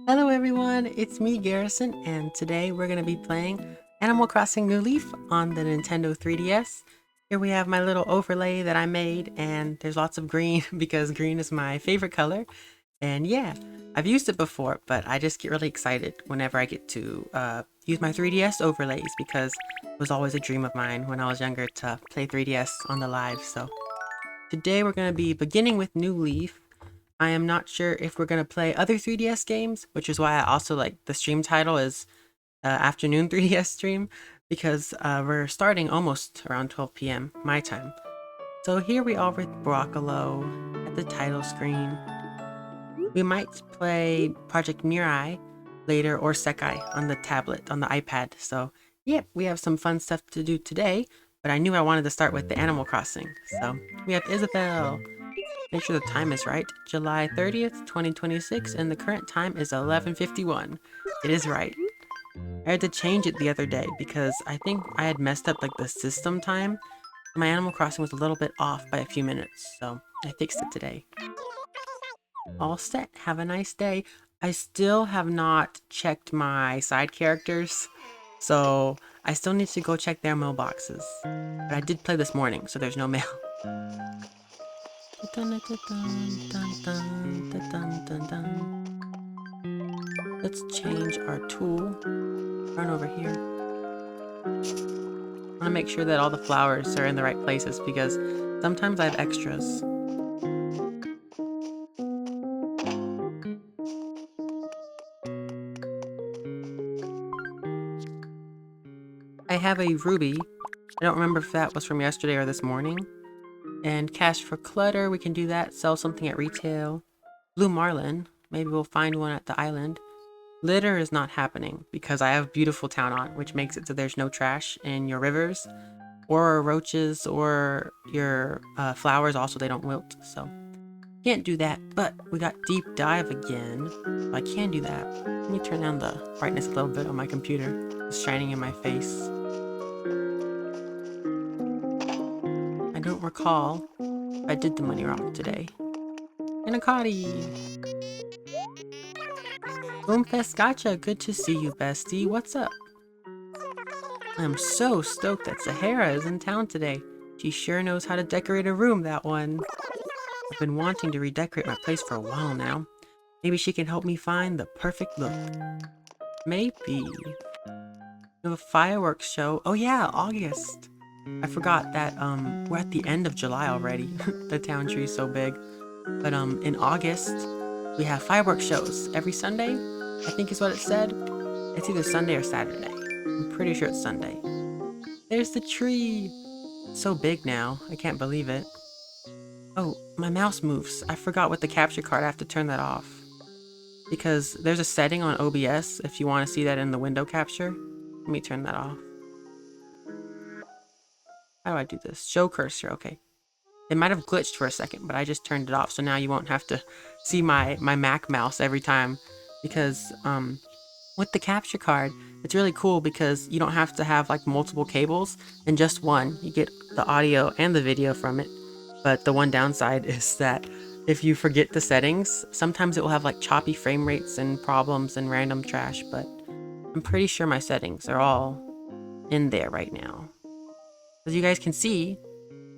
Hello everyone, it's me Garrison, and today we're going to be playing Animal Crossing New Leaf on the Nintendo 3DS. Here we have my little overlay that I made, and there's lots of green because green is my favorite color. And yeah, I've used it before, but I just get really excited whenever I get to use my 3DS overlays because it was always a dream of mine when I was younger to play 3DS on the live. So today we're going to be beginning with New Leaf. I am not sure if we're going to play other 3DS games, which is why I also like the stream title is Afternoon 3DS Stream, because we're starting almost around 12 p.m. my time. So here we are with Broccolo at the title screen. We might play Project Mirai later or Sekai on the tablet, on the iPad. So yep, we have some fun stuff to do today, but I knew I wanted to start with the Animal Crossing. So we have Isabelle. Make sure the time is right. July 30th, 2026, and the current time is 11:51. It is right. I had to change it the other day because I think I had messed up like the system time. My Animal Crossing was a little bit off by a few minutes, so I fixed it today. All set. Have a nice day. I still have not checked my side characters, so I still need to go check their mailboxes. But I did play this morning, so there's no mail. Let's change our tool. Run over here. I want to make sure that all the flowers are in the right places because sometimes I have extras. I have a ruby. I don't remember if that was from yesterday or this morning. And cash for clutter, we can do that. Sell something at retail. Blue marlin, maybe we'll find one at the island. Litter is not happening because I have Beautiful Town on, which makes it so there's no trash in your rivers or roaches or your flowers. Also, they don't wilt, so can't do that. But we got Deep Dive again. I can do that. Let me turn down the brightness a little bit on my computer. It's shining in my face. I don't recall if I did the money rock today. Inakati! Boomfest Gotcha! Good to see you, bestie. What's up? I'm so stoked that Sahara is in town today. She sure knows how to decorate a room, that one. I've been wanting to redecorate my place for a while now. Maybe she can help me find the perfect look. Maybe. We have a fireworks show. Oh yeah, August. I forgot that we're at the end of July already. The town tree is so big. But in August we have fireworks shows every Sunday, I think is what it said. It's either Sunday or Saturday. I'm pretty sure it's Sunday. There's the tree. It's so big now. I can't believe it. Oh, my mouse moves. I forgot with the capture card I have to turn that off. Because there's a setting on OBS if you want to see that in the window capture. Let me turn that off. How do I do this? Show cursor, okay. It might have glitched for a second, but I just turned it off, so now you won't have to see my Mac mouse every time. Because with the capture card, it's really cool because you don't have to have like multiple cables in just one. You get the audio and the video from it. But the one downside is that if you forget the settings, sometimes it will have like choppy frame rates and problems and random trash, but I'm pretty sure my settings are all in there right now. As you guys can see,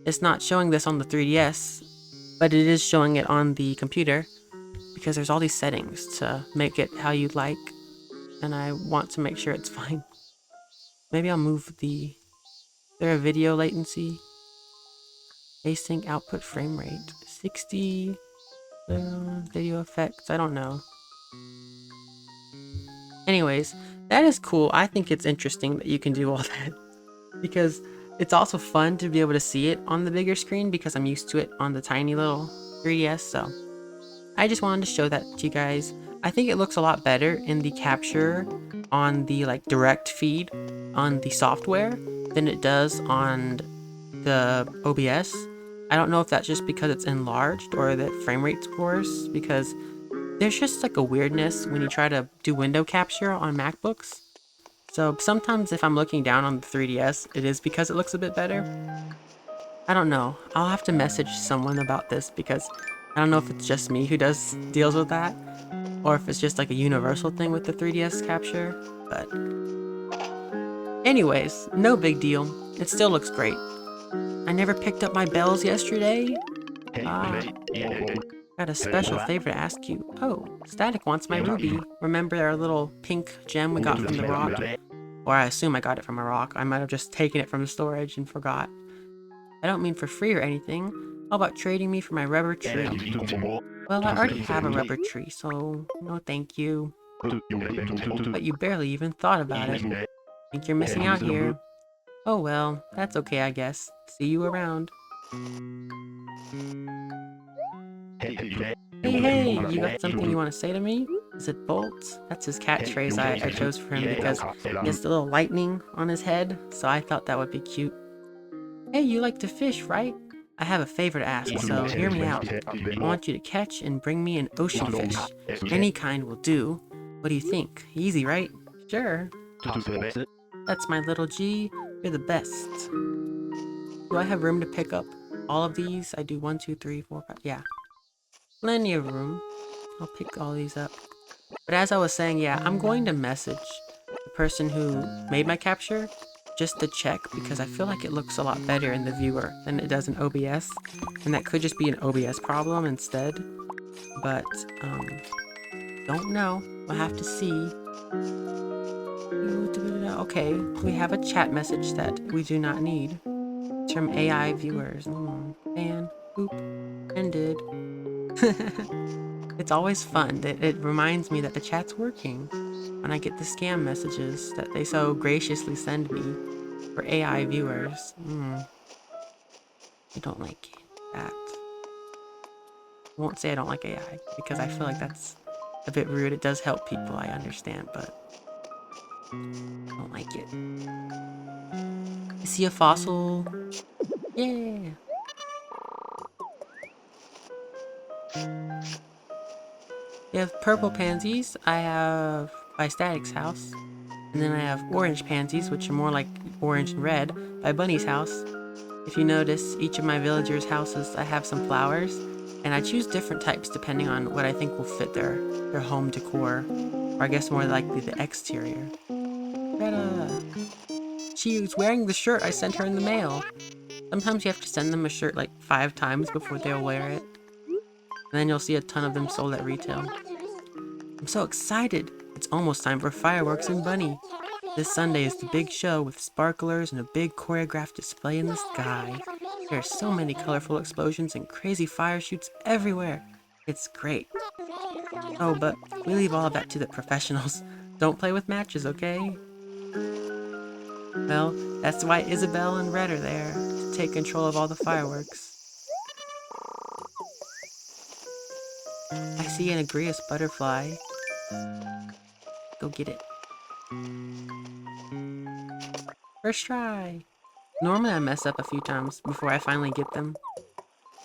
it's not showing this on the 3DS, but it is showing it on the computer because there's all these settings to make it how you'd like, and I want to make sure it's fine. Maybe I'll move the... Is there a video latency? Async output frame rate. 60... video effects, I don't know. Anyways, that is cool. I think it's interesting that you can do all that because it's also fun to be able to see it on the bigger screen because I'm used to it on the tiny little 3DS, so I just wanted to show that to you guys. I think it looks a lot better in the capture on the like direct feed on the software than it does on the OBS. I don't know if that's just because it's enlarged or that frame rate's worse, because there's just like a weirdness when you try to do window capture on MacBooks. So sometimes if I'm looking down on the 3DS, it is because it looks a bit better. I don't know. I'll have to message someone about this because I don't know if it's just me who deals with that. or if it's just like a universal thing with the 3DS capture, but anyways, no big deal. It still looks great. I never picked up my bells yesterday. Ah, got a special favor to ask you. Oh, Static wants my ruby. Remember our little pink gem we got from the rock? Or I assume I got it from a rock. I might have just taken it from the storage and forgot. I don't mean for free or anything. How about trading me for my rubber tree? Well, I already have a rubber tree, so no thank you. But you barely even thought about it. Think you're missing out here. Oh well, that's okay I guess. See you around. Hey, you got something you want to say to me? Is it Bolt? That's his catchphrase I chose for him because he has the little lightning on his head, so I thought that would be cute. Hey, you like to fish, right? I have a favor to ask, so hear me out. I want you to catch and bring me an ocean fish. Any kind will do. What do you think? Easy, right? Sure. That's my little G. You're the best. Do I have room to pick up all of these? I do 1, 2, 3, 4, 5. Yeah. Plenty of room. I'll pick all these up. But as I was saying, yeah, I'm going to message the person who made my capture just to check because I feel like it looks a lot better in the viewer than it does in OBS. And that could just be an OBS problem instead. But, don't know. We'll have to see. Okay, we have a chat message that we do not need. Term AI viewers. And, oop, ended. It's always fun. It reminds me that the chat's working when I get the scam messages that they so graciously send me for AI viewers. I don't like that. I won't say I don't like AI because I feel like that's a bit rude. It does help people, I understand, but I don't like it. I see a fossil. Yeah. We have purple pansies. I have by Static's house. And then I have orange pansies, which are more like orange and red, by Bunny's house. If you notice, each of my villagers' houses, I have some flowers, and I choose different types depending on what I think will fit their home decor, or I guess more likely the exterior. Greta! She was wearing the shirt I sent her in the mail. Sometimes you have to send them a shirt like 5 times before they'll wear it. And then you'll see a ton of them sold at retail. I'm so excited! It's almost time for fireworks in Bunny. This Sunday is the big show with sparklers and a big choreographed display in the sky. There are so many colorful explosions and crazy fire shoots everywhere. It's great. Oh, but we leave all of that to the professionals. Don't play with matches, okay? Well, that's why Isabelle and Red are there, to take control of all the fireworks. I see an agrias butterfly. Go get it. First try! Normally I mess up a few times before I finally get them.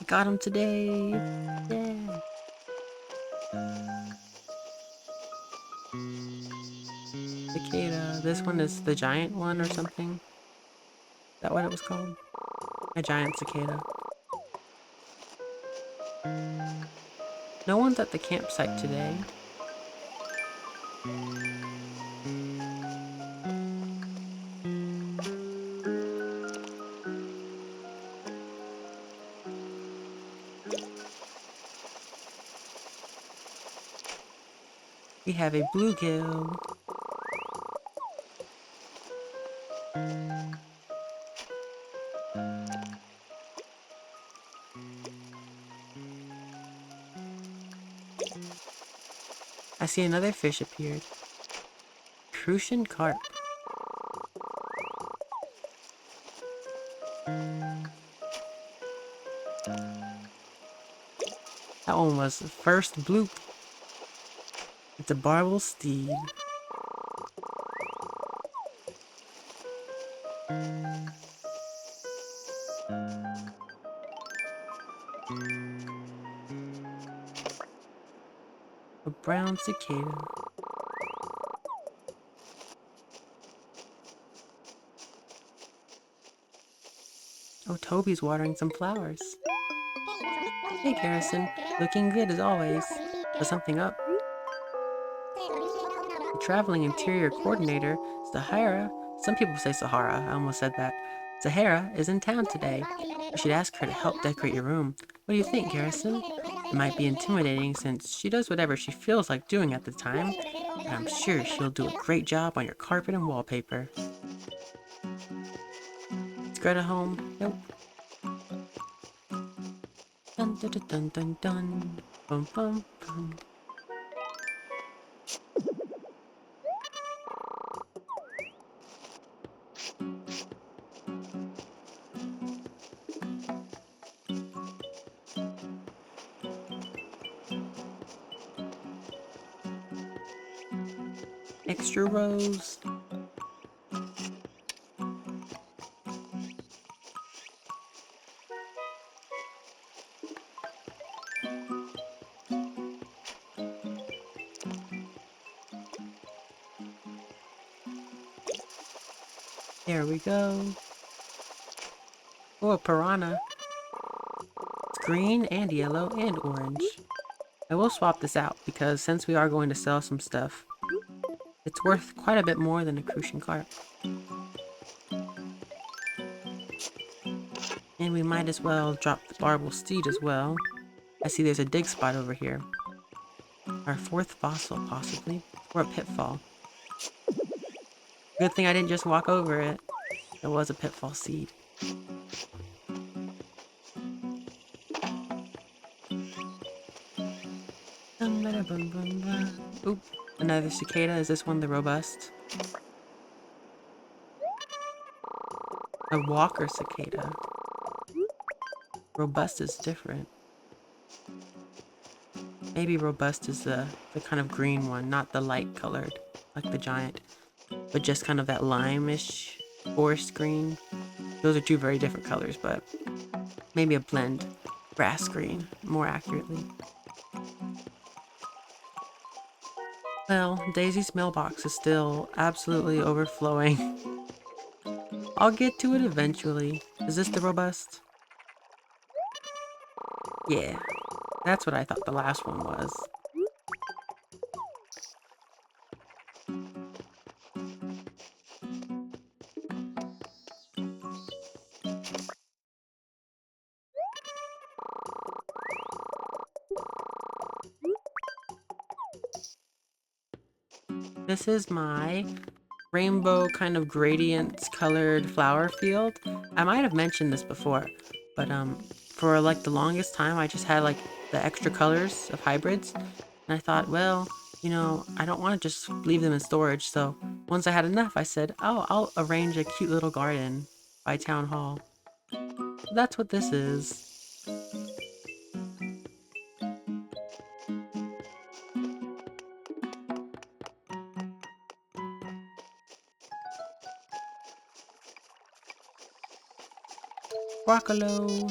I got them today! Yeah! Cicada. This one is the giant one or something? Is that what it was called? A giant cicada. No one's at the campsite today. We have a bluegill. I see another fish appeared. Crucian carp. That one was the first bloop. It's a barbel steed. A brown cicada. Oh, Toby's watering some flowers. Hey, Garrison. Looking good as always. Was something up? traveling interior coordinator, Sahara. Some people say Sahara. I almost said that. Sahara is in town today. You should ask her to help decorate your room. What do you think, Garrison? It might be intimidating since she does whatever she feels like doing at the time, but I'm sure she'll do a great job on your carpet and wallpaper. Is Greta home? Nope. Dun dun dun dun dun dun. Bum bum bum. Extra rows. There we go. Oh, a piranha. It's green and yellow and orange. I will swap this out because since we are going to sell some stuff, it's worth quite a bit more than a crucian carp. And we might as well drop the barbel steed as well. I see there's a dig spot over here. Our fourth fossil, possibly. Or a pitfall. Good thing I didn't just walk over it. It was a pitfall seed. Oop, another cicada. Is this one the robust? A walker cicada. Robust is different. Maybe robust is the kind of green one, not the light colored, like the giant, but just kind of that lime-ish forest green. Those are two very different colors, but maybe a blend. Grass green, more accurately. Well, Daisy's mailbox is still absolutely overflowing. I'll get to it eventually. Is this the robust? Yeah, that's what I thought the last one was. This is my rainbow kind of gradients colored flower field. I might have mentioned this before, but for like the longest time I just had like the extra colors of hybrids, and I thought, well, you know, I don't want to just leave them in storage, so once I had enough I said, oh, I'll arrange a cute little garden by town hall. So that's what this is. Broccolo,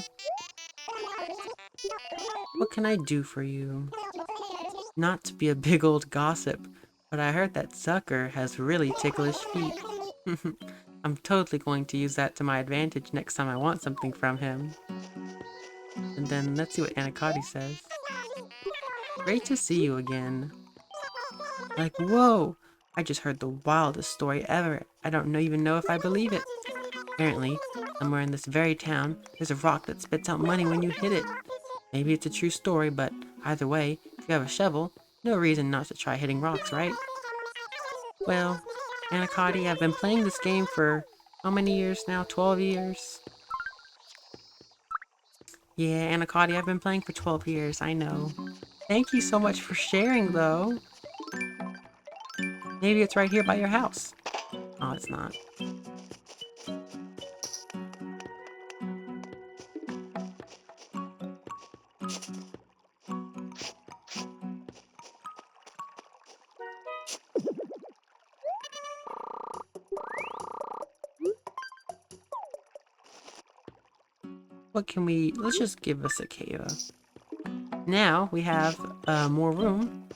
what can I do for you? Not to be a big old gossip, but I heard that Zucker has really ticklish feet. I'm totally going to use that to my advantage next time I want something from him. And then let's see what Anacotti says. Great to see you again. Like, whoa! I just heard the wildest story ever. I don't even know if I believe it. Apparently, somewhere in this very town, there's a rock that spits out money when you hit it. Maybe it's a true story, but either way, if you have a shovel, no reason not to try hitting rocks, right? Well, Anacotti, I've been playing this game for how many years now? 12 years? Yeah, Anacotti, I've been playing for 12 years, I know. Thank you so much for sharing, though. Maybe it's right here by your house. Oh, it's not. What can we... Let's just give a cicada. Now we have more room.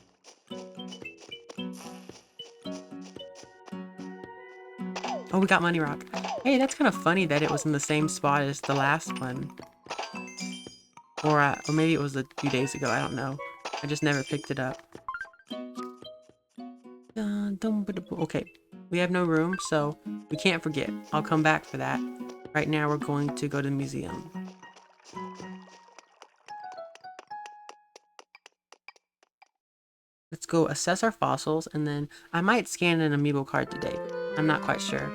Oh, we got Money Rock. Hey, that's kind of funny that it was in the same spot as the last one. Or maybe it was a few days ago, I don't know. I just never picked it up. Dun, Okay, we have no room, so we can't forget. I'll come back for that. Right now we're going to go to the museum. Let's go assess our fossils, and then I might scan an amiibo card today. I'm not quite sure.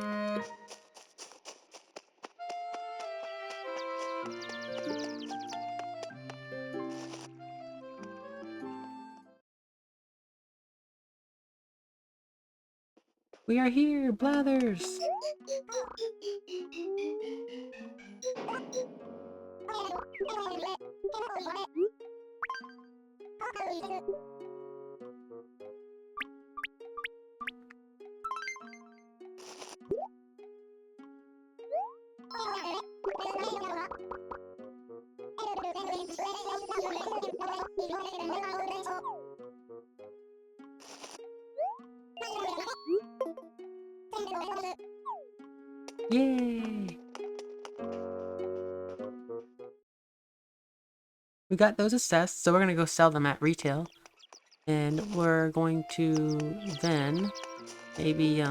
We are here, Blathers! Yay! We got those assessed, so we're gonna go sell them at retail. And we're going to then maybe,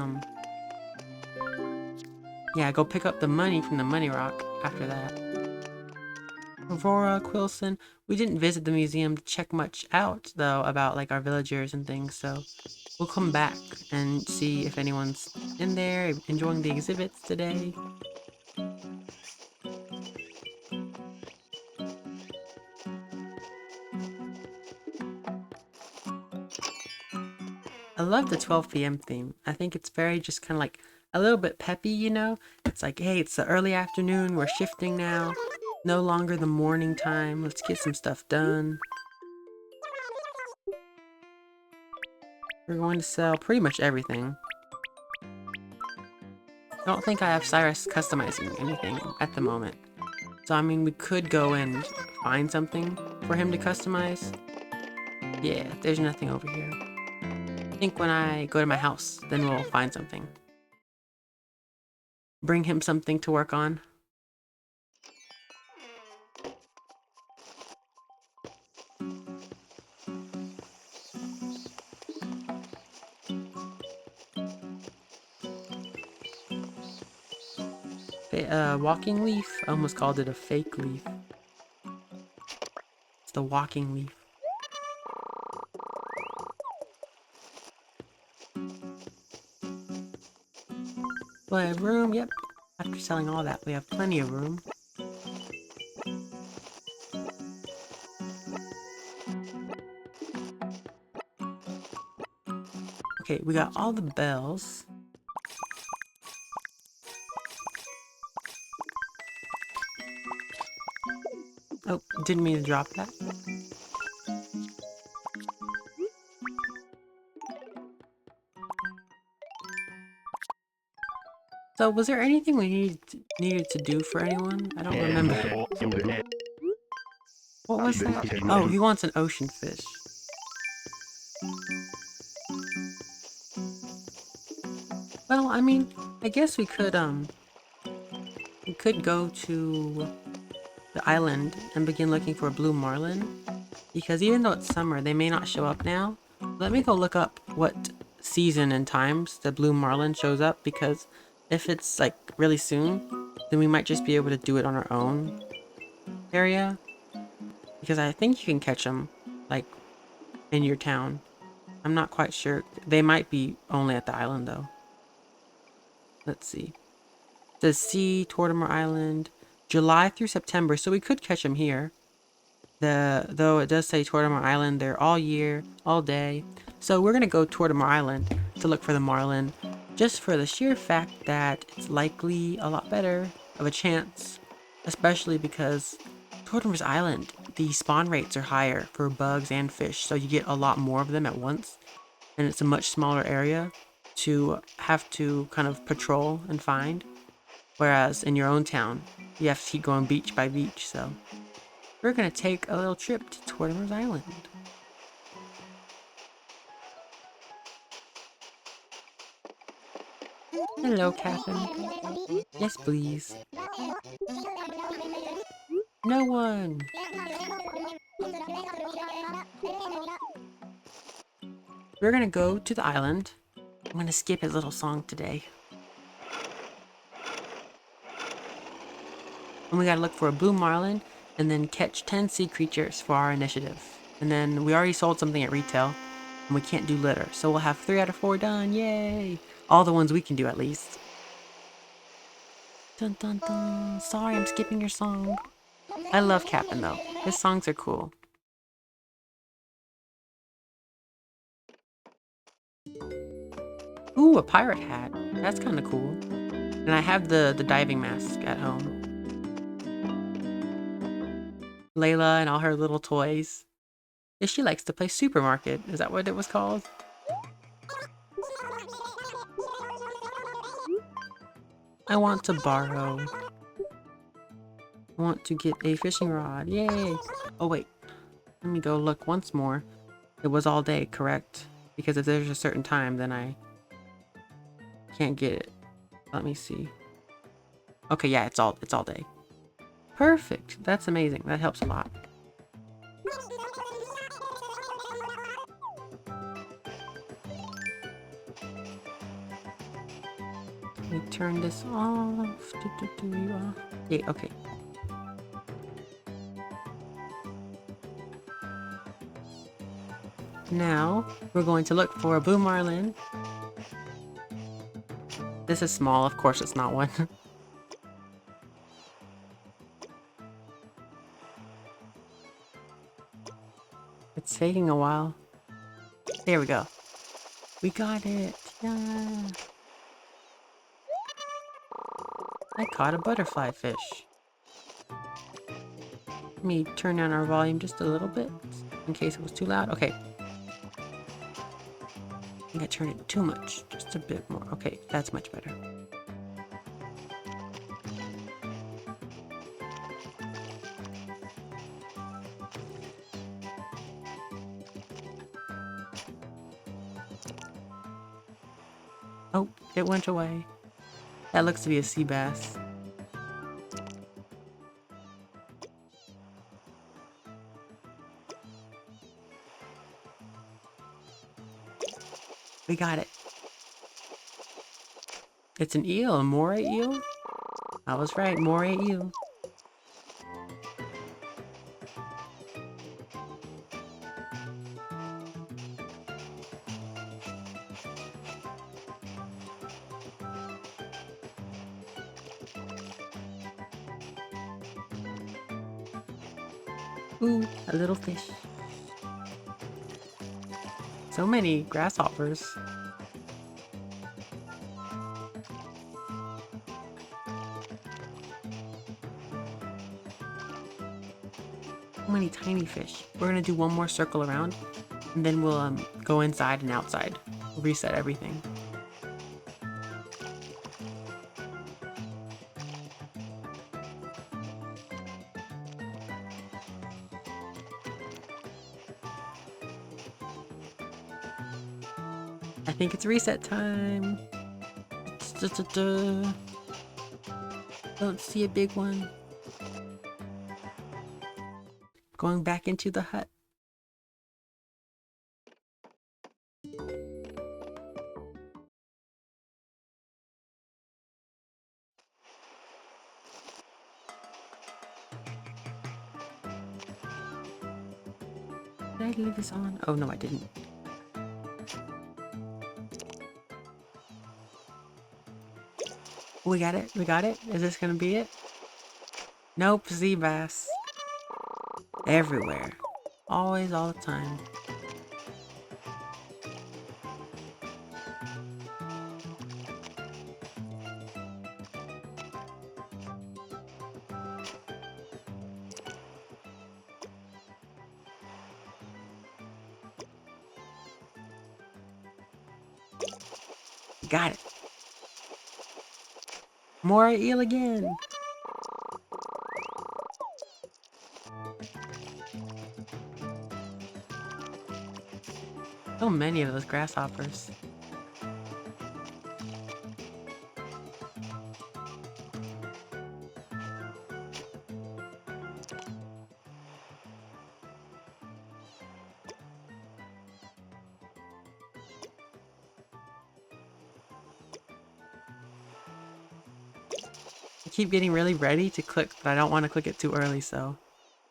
yeah, go pick up the money from the money rock after that. Aurora, Quilson, we didn't visit the museum to check much out, though, about, like, our villagers and things, so we'll come back and see if anyone's in there enjoying the exhibits today. I love the 12 p.m. theme. I think it's very just kind of like a little bit peppy, you know? It's like, hey, it's the early afternoon, we're shifting now. No longer the morning time, let's get some stuff done. We're going to sell pretty much everything. I don't think I have Cyrus customizing anything at the moment. So, I mean, we could go and find something for him to customize. Yeah, there's nothing over here. I think when I go to my house, then we'll find something. Bring him something to work on. Walking leaf? I almost called it a fake leaf. It's the walking leaf. Do I have room? Yep. After selling all that, we have plenty of room. Okay, we got all the bells. Oh, didn't mean to drop that. So, was there anything we needed to do for anyone? I don't remember. What was that? Oh, he wants an ocean fish. Well, I mean, I guess we could go to the island and begin looking for a blue marlin. Because even though it's summer, they may not show up now. Let me go look up what season and times the blue marlin shows up, because if it's like really soon, then we might just be able to do it on our own area. Because I think you can catch them like in your town. I'm not quite sure. They might be only at the island though. Let's see. It says Sea, Tortimer Island, July through September, so we could catch them here. Though it does say Tortimer Island, they're all year, all day. So we're gonna go Tortimer Island to look for the marlin, just for the sheer fact that it's likely a lot better of a chance, especially because Tortimer's Island, the spawn rates are higher for bugs and fish, so you get a lot more of them at once, and it's a much smaller area to have to kind of patrol and find. Whereas in your own town, you have to keep going beach by beach, so we're gonna take a little trip to Tortimer's Island. Hello, Captain. Yes, please. No one. We're gonna go to the island I'm gonna skip his little song today. And we gotta look for a blue marlin and then catch 10 sea creatures for our initiative. And then we already sold something at retail and we can't do litter. So we'll have 3 out of 4 done. Yay! All the ones we can do at least. Dun dun dun. Sorry, I'm skipping your song. I love Cap'n though. His songs are cool. Ooh, a pirate hat. That's kind of cool. And I have the diving mask at home. Layla and all her little toys. Yeah, she likes to play supermarket. Is that what it was called? I want to borrow. I want to get a fishing rod. Yay! Oh wait, let me go look once more. It was all day, correct? Because if there's a certain time, then I can't get it. Let me see. Okay, yeah, it's all day. Perfect. That's amazing. That helps a lot. Let me turn this off. Yeah, okay. Now, we're going to look for a blue marlin. This is small, of course it's not one. It's taking a while. There we go. We got it. Yeah. I caught a butterfly fish. Let me turn down our volume just a little bit in case it was too loud. Okay. I think I turned it too much. Just a bit more. Okay, that's much better. Oh, it went away. That looks to be a sea bass. We got it. It's an eel, a moray eel? I was right, moray eel. Ooh, a little fish. So many grasshoppers. So many tiny fish. We're gonna do one more circle around, and then we'll go inside and outside. We'll reset everything. I think it's reset time. Don't see a big one. Going back into the hut. Did I leave this on? Oh no, I didn't. We got it. We got it. Is this gonna be it? Nope, sea bass. Everywhere. Always, all the time. Got it. More eel again. So many of those grasshoppers. keep getting really ready to click, but I don't want to click it too early, so.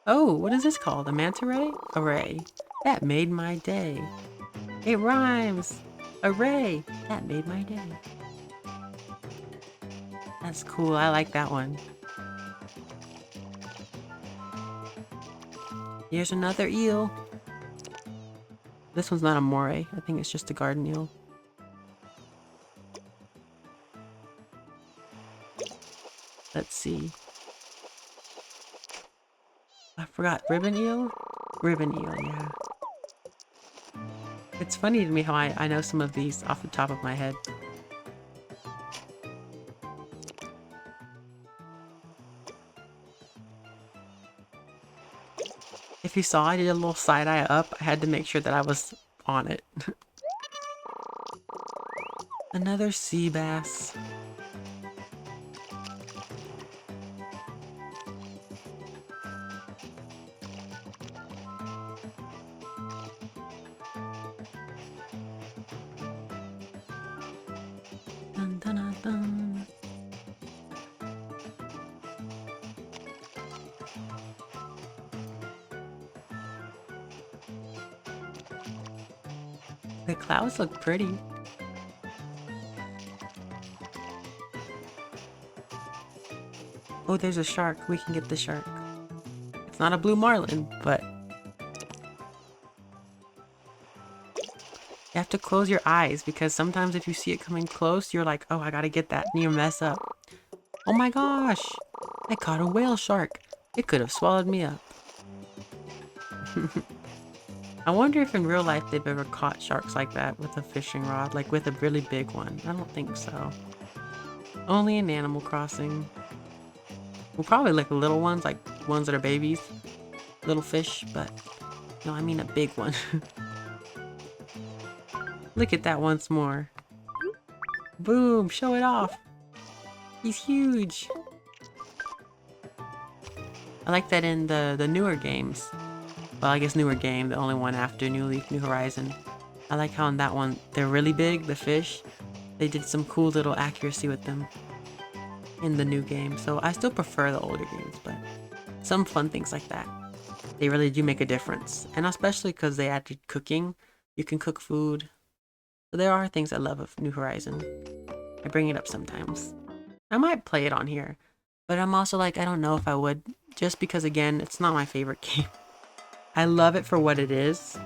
Oh, what is this called? A manta ray? Array. That made my day. It rhymes. Array. That made my day. That's cool. I like that one. Here's another eel. This one's not a moray. I think it's just a garden eel. Let's see. I forgot. Ribbon eel? Ribbon eel, yeah. It's funny to me how I know some of these off the top of my head. If you saw, I did a little side eye up. I had to make sure that I was on it. Another sea bass. Dun, dun, dun, dun. The clouds look pretty. Oh, there's a shark. We can get the shark. It's not a blue marlin, but you have to close your eyes because sometimes if you see it coming close, you're like, oh, I gotta get that, and you mess up. Oh my gosh! I caught a whale shark. It could have swallowed me up. I wonder if in real life they've ever caught sharks like that with a fishing rod, like with a really big one. I don't think so. Only in Animal Crossing. Well, probably like little ones, like ones that are babies. Little fish, but no, I mean a big one. Look at that once more. Boom, show it off. He's huge. I like that in the newer games. Well, I guess newer game, the only one after New Leaf, New Horizon. I like how in that one, they're really big, the fish. They did some cool little accuracy with them in the new game. So I still prefer the older games, but some fun things like that. They really do make a difference. And especially because they added cooking. You can cook food. So there are things I love of New Horizon. I bring it up sometimes. I might play it on here. But I'm also like, I don't know if I would. Just because, again, it's not my favorite game. I love it for what it is.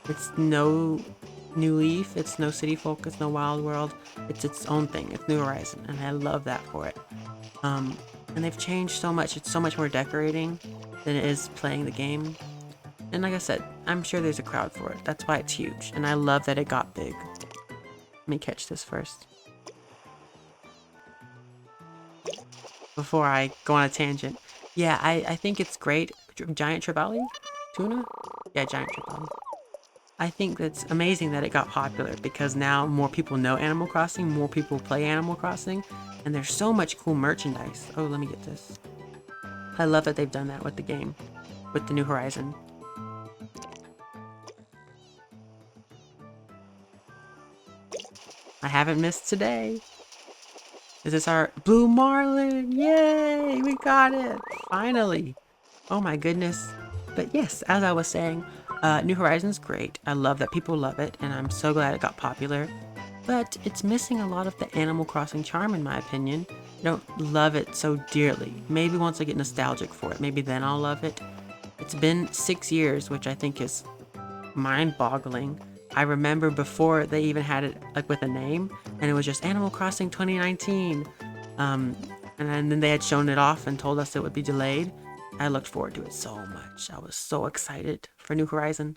It's no New Leaf, it's no City Folk, it's no Wild World. It's its own thing. It's New Horizon, and I love that for it. And they've changed so much. It's so much more decorating than it is playing the game. And like I said, I'm sure there's a crowd for it. That's why it's huge. And I love that it got big. Let me catch this first. Before I go on a tangent. Yeah, I think it's great. Giant trevally? Tuna? Yeah, giant trevally. I think that's amazing that it got popular because now more people know Animal Crossing, more people play Animal Crossing, and there's so much cool merchandise. Oh, let me get this. I love that they've done that with the game, with the New Horizon. I haven't missed today. Is this our blue marlin? Yay, we got it, finally. Oh my goodness. But yes, as I was saying, New Horizon's great. I love that people love it, and I'm so glad it got popular. But it's missing a lot of the Animal Crossing charm, in my opinion. I don't love it so dearly. Maybe once I get nostalgic for it, maybe then I'll love it. It's been 6 years, which I think is mind-boggling. I remember before they even had it like with a name, and it was just Animal Crossing 2019. And then they had shown it off and told us it would be delayed. I looked forward to it so much. I was so excited for New Horizon.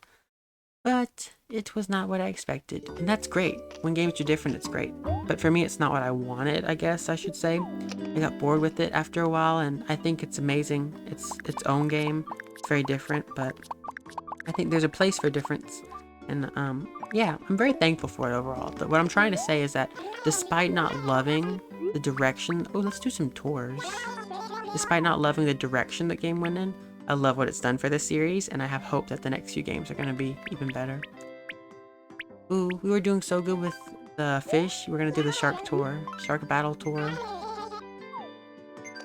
But it was not what I expected. And that's great. When games are different, it's great. But for me, it's not what I wanted, I guess I should say. I got bored with it after a while, and I think it's amazing. It's its own game. It's very different, but I think there's a place for difference. And yeah, I'm very thankful for it overall. But what I'm trying to say is that despite not loving the direction... Oh, let's do some tours. Despite not loving the direction the game went in, I love what it's done for this series, and I have hope that the next few games are going to be even better. Ooh, we were doing so good with the fish. We're going to do the shark tour. Shark battle tour.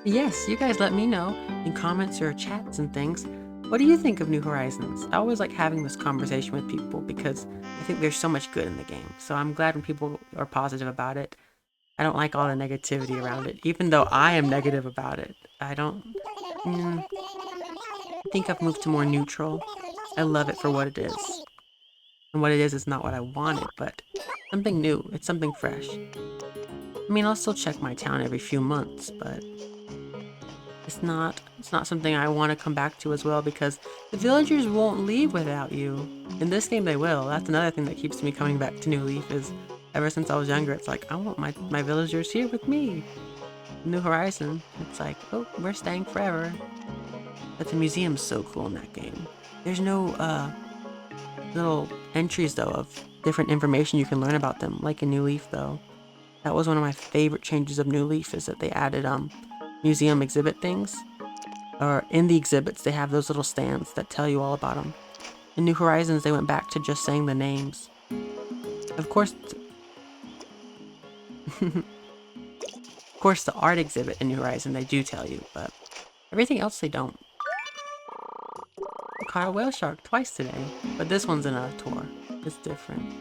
Yes, you guys let me know in comments or chats and things. What do you think of New Horizons? I always like having this conversation with people because I think there's so much good in the game. So I'm glad when people are positive about it. I don't like all the negativity around it, even though I am negative about it. I don't. I think I've moved to more neutral. I love it for what it is. And what it is not what I wanted, but something new. It's something fresh. I mean, I'll still check my town every few months, but it's not something I want to come back to as well because the villagers won't leave without you. In this game they will. That's another thing that keeps me coming back to New Leaf is ever since I was younger, it's like I want my villagers here with me. New Horizon, it's like, oh, we're staying forever. But the museum's so cool in that game. There's no little entries though of different information you can learn about them, like in New Leaf though. That was one of my favorite changes of New Leaf is that they added museum exhibit things. Or in the exhibits they have those little stands that tell you all about them. In New Horizons they went back to just saying the names. Of course, of course the art exhibit in New Horizon they do tell you, but everything else they don't. I caught a whale shark twice today, but this one's in a tour. It's different.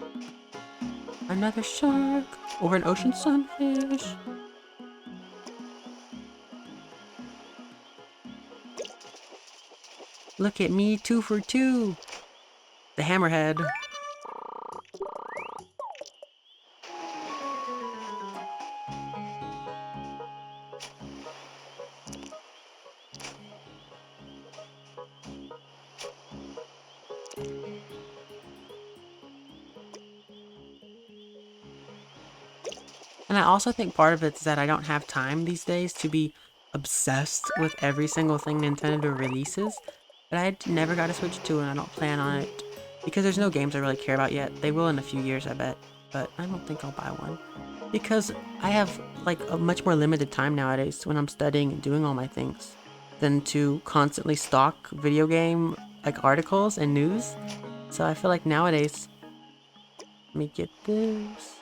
Another shark or an ocean sunfish. Look at me, 2 for 2. The hammerhead. And I also think part of it is that I don't have time these days to be obsessed with every single thing Nintendo releases. But I never got a Switch 2 and I don't plan on it because there's no games I really care about yet. They will in a few years, I bet. But I don't think I'll buy one. Because I have like a much more limited time nowadays when I'm studying and doing all my things than to constantly stalk video game like articles and news. So I feel like nowadays, let me get this.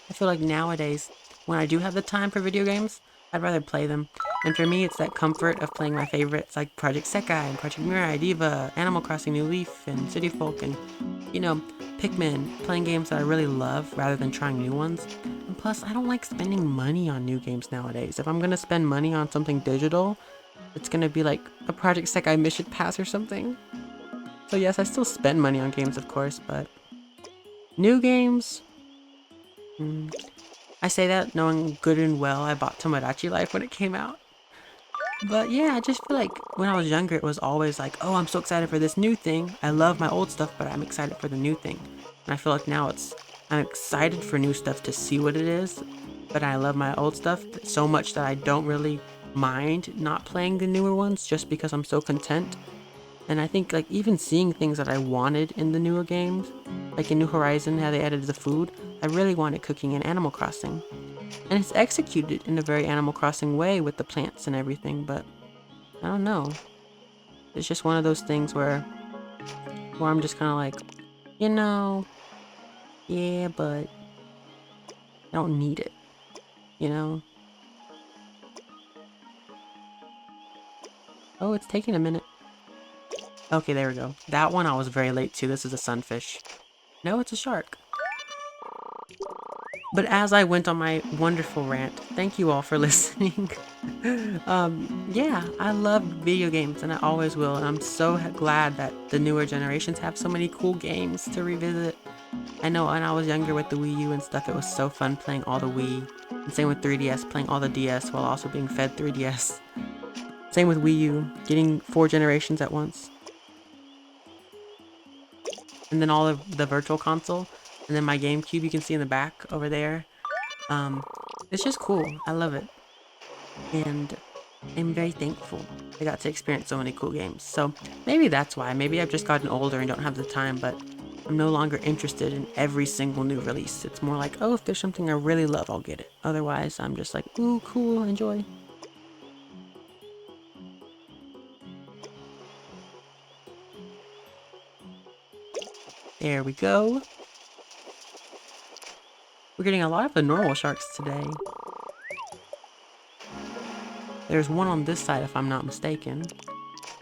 I feel like nowadays, when I do have the time for video games, I'd rather play them. And for me, it's that comfort of playing my favorites like Project Sekai and Project Mirai, Diva, Animal Crossing New Leaf, and City Folk, and, you know, Pikmin, playing games that I really love rather than trying new ones. And plus, I don't like spending money on new games nowadays. If I'm gonna spend money on something digital, it's gonna be like a Project Sekai Mission Pass or something. So yes, I still spend money on games, of course, but new games, I say that knowing good and well I bought Tomodachi Life when it came out. But yeah, I just feel like when I was younger, it was always like, oh, I'm so excited for this new thing. I love my old stuff, but I'm excited for the new thing. And I feel like now I'm excited for new stuff to see what it is, but I love my old stuff so much that I don't really mind not playing the newer ones just because I'm so content. And I think like even seeing things that I wanted in the newer games, like in New Horizon, how they added the food, I really wanted cooking in Animal Crossing. And it's executed in a very Animal Crossing way with the plants and everything, but I don't know. It's just one of those things where I'm just kind of like, you know, yeah, but I don't need it, you know? Oh, it's taking a minute. Okay, there we go. That one I was very late to. This is a sunfish. No, it's a shark. But as I went on my wonderful rant, thank you all for listening. Yeah, I love video games and I always will. And I'm so glad that the newer generations have so many cool games to revisit. I know when I was younger with the Wii U and stuff, it was so fun playing all the Wii. And same with 3DS, playing all the DS while also being fed 3DS. Same with Wii U, getting 4 generations at once. And then all of the virtual console. And then my GameCube you can see in the back over there. Um, it's just cool. I love it. And I'm very thankful I got to experience so many cool games. So maybe that's why. Maybe I've just gotten older and don't have the time, but I'm no longer interested in every single new release. It's more like, oh, if there's something I really love, I'll get it. Otherwise, I'm just like, ooh, cool, enjoy. There we go. We're getting a lot of the normal sharks today. There's one on this side if I'm not mistaken.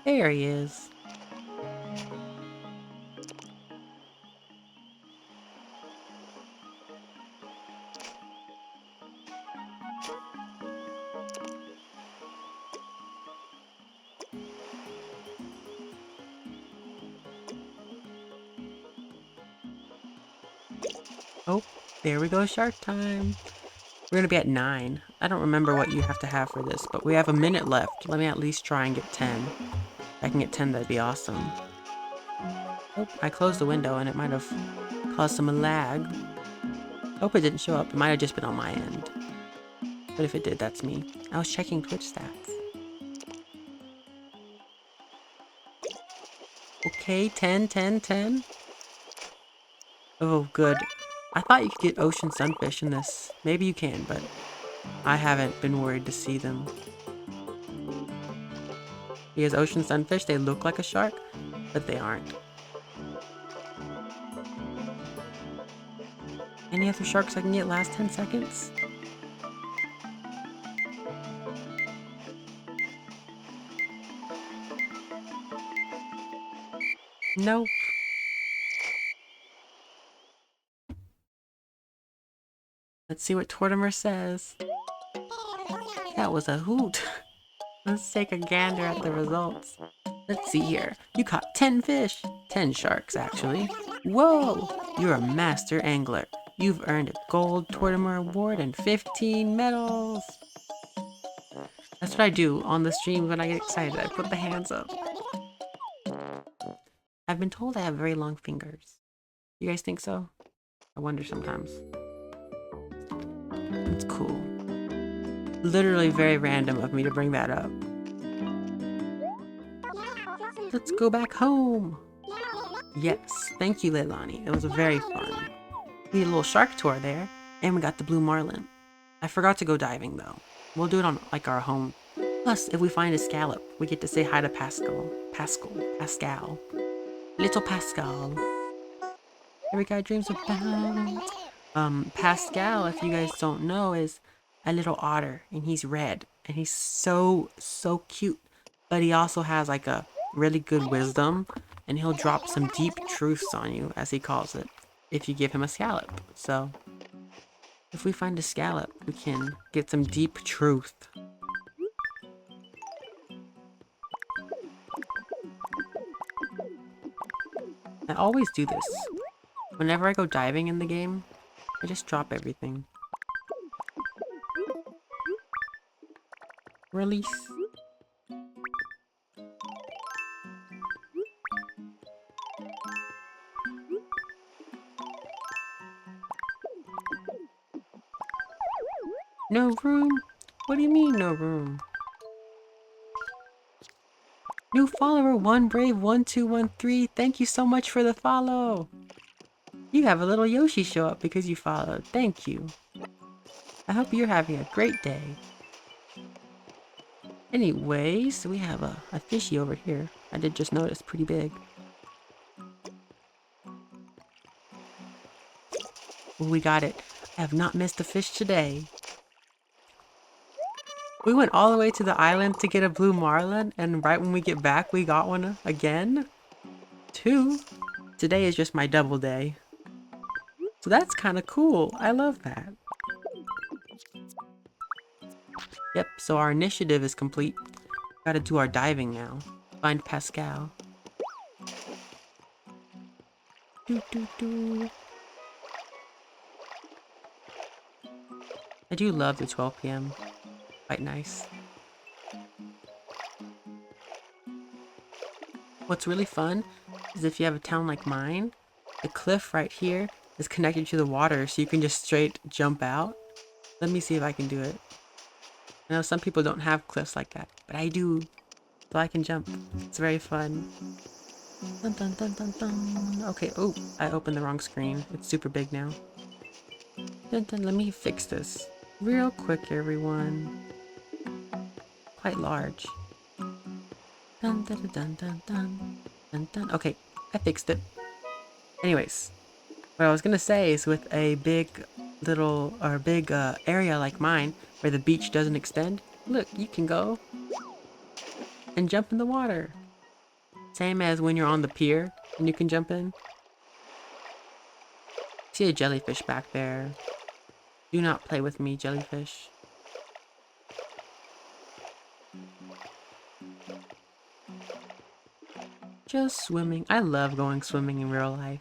There he is. Oh, there we go, shark time. We're gonna be at 9. I don't remember what you have to have for this, but we have a minute left. Let me at least try and get 10. If I can get 10, that'd be awesome. Oh, I closed the window and it might have caused some lag. Hope it didn't show up. It might have just been on my end. But if it did, that's me. I was checking Twitch stats. Okay, 10, 10, 10. Oh, good. I thought you could get ocean sunfish in this. Maybe you can, but I haven't been worried to see them. Because ocean sunfish, they look like a shark, but they aren't. Any other sharks I can get last 10 seconds? Nope. Let's see what Tortimer says. That was a hoot. Let's take a gander at the results. Let's see here. You caught 10 fish. 10 sharks, actually. Whoa! You're a master angler. You've earned a gold Tortimer award and 15 medals. That's what I do on the stream when I get excited. I put the hands up. I've been told I have very long fingers. You guys think so? I wonder sometimes. It's cool. Literally very random of me to bring that up. Let's go back home. Yes, thank you, Leilani. It was very fun. We had a little shark tour there, and we got the blue marlin. I forgot to go diving though. We'll do it on like our home. Plus, if we find a scallop, we get to say hi to Pascal. Pascal. Little Pascal. Every guy dreams about. Pascal, if you guys don't know, is a little otter, and he's red, and he's so cute. But he also has like a really good wisdom, and he'll drop some deep truths on you, as he calls it, if you give him a scallop. So, if we find a scallop, we can get some deep truth. I always do this. Whenever I go diving in the game, I just drop everything. Release. No room? What do you mean, no room? New follower, OneBrave1213. Thank you so much for the follow. You have a little Yoshi show up because you followed. Thank you. I hope you're having a great day. Anyways, we have a fishy over here. I did just notice, pretty big. Ooh, we got it. I have not missed a fish today. We went all the way to the island to get a blue marlin, and right when we get back, we got one again. 2. Today is just my double day. So that's kind of cool. I love that. Yep, so our initiative is complete. Gotta do our diving now. Find Pascal. I do love the 12 p.m. Quite nice. What's really fun is if you have a town like mine, the cliff right here is connected to the water, so you can just straight jump out. Let me see if I can do it. I know some people don't have cliffs like that, but I do. So I can jump. It's very fun. Dun, dun, dun, dun, dun. Okay, oh, I opened the wrong screen. It's super big now. Dun, dun, let me fix this real quick, everyone. Quite large. Dun, dun, dun, dun, dun, dun, dun. Okay, I fixed it. Anyways, what I was gonna say is with a big little or big area like mine where the beach doesn't extend, look, you can go and jump in the water. Same as when you're on the pier and you can jump in. See a jellyfish back there. Do not play with me, jellyfish. Just swimming. I love going swimming in real life.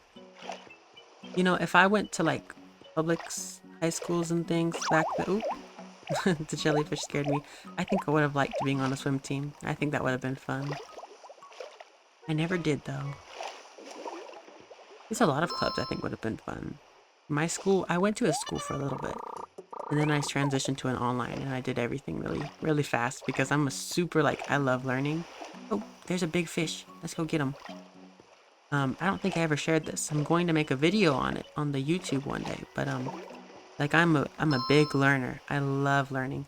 You know, if I went to like high schools and things back then, oop, the jellyfish scared me. I think I would have liked being on a swim team. I think that would have been fun. I never did though. There's a lot of clubs I think would have been fun. My school, I went to a school for a little bit. And then I transitioned to an online and I did everything really, really fast because I'm a super, like, I love learning. Oh, there's a big fish. Let's go get him. I don't think I ever shared this. I'm going to make a video on it on the YouTube one day, but, like, I'm a big learner. I love learning.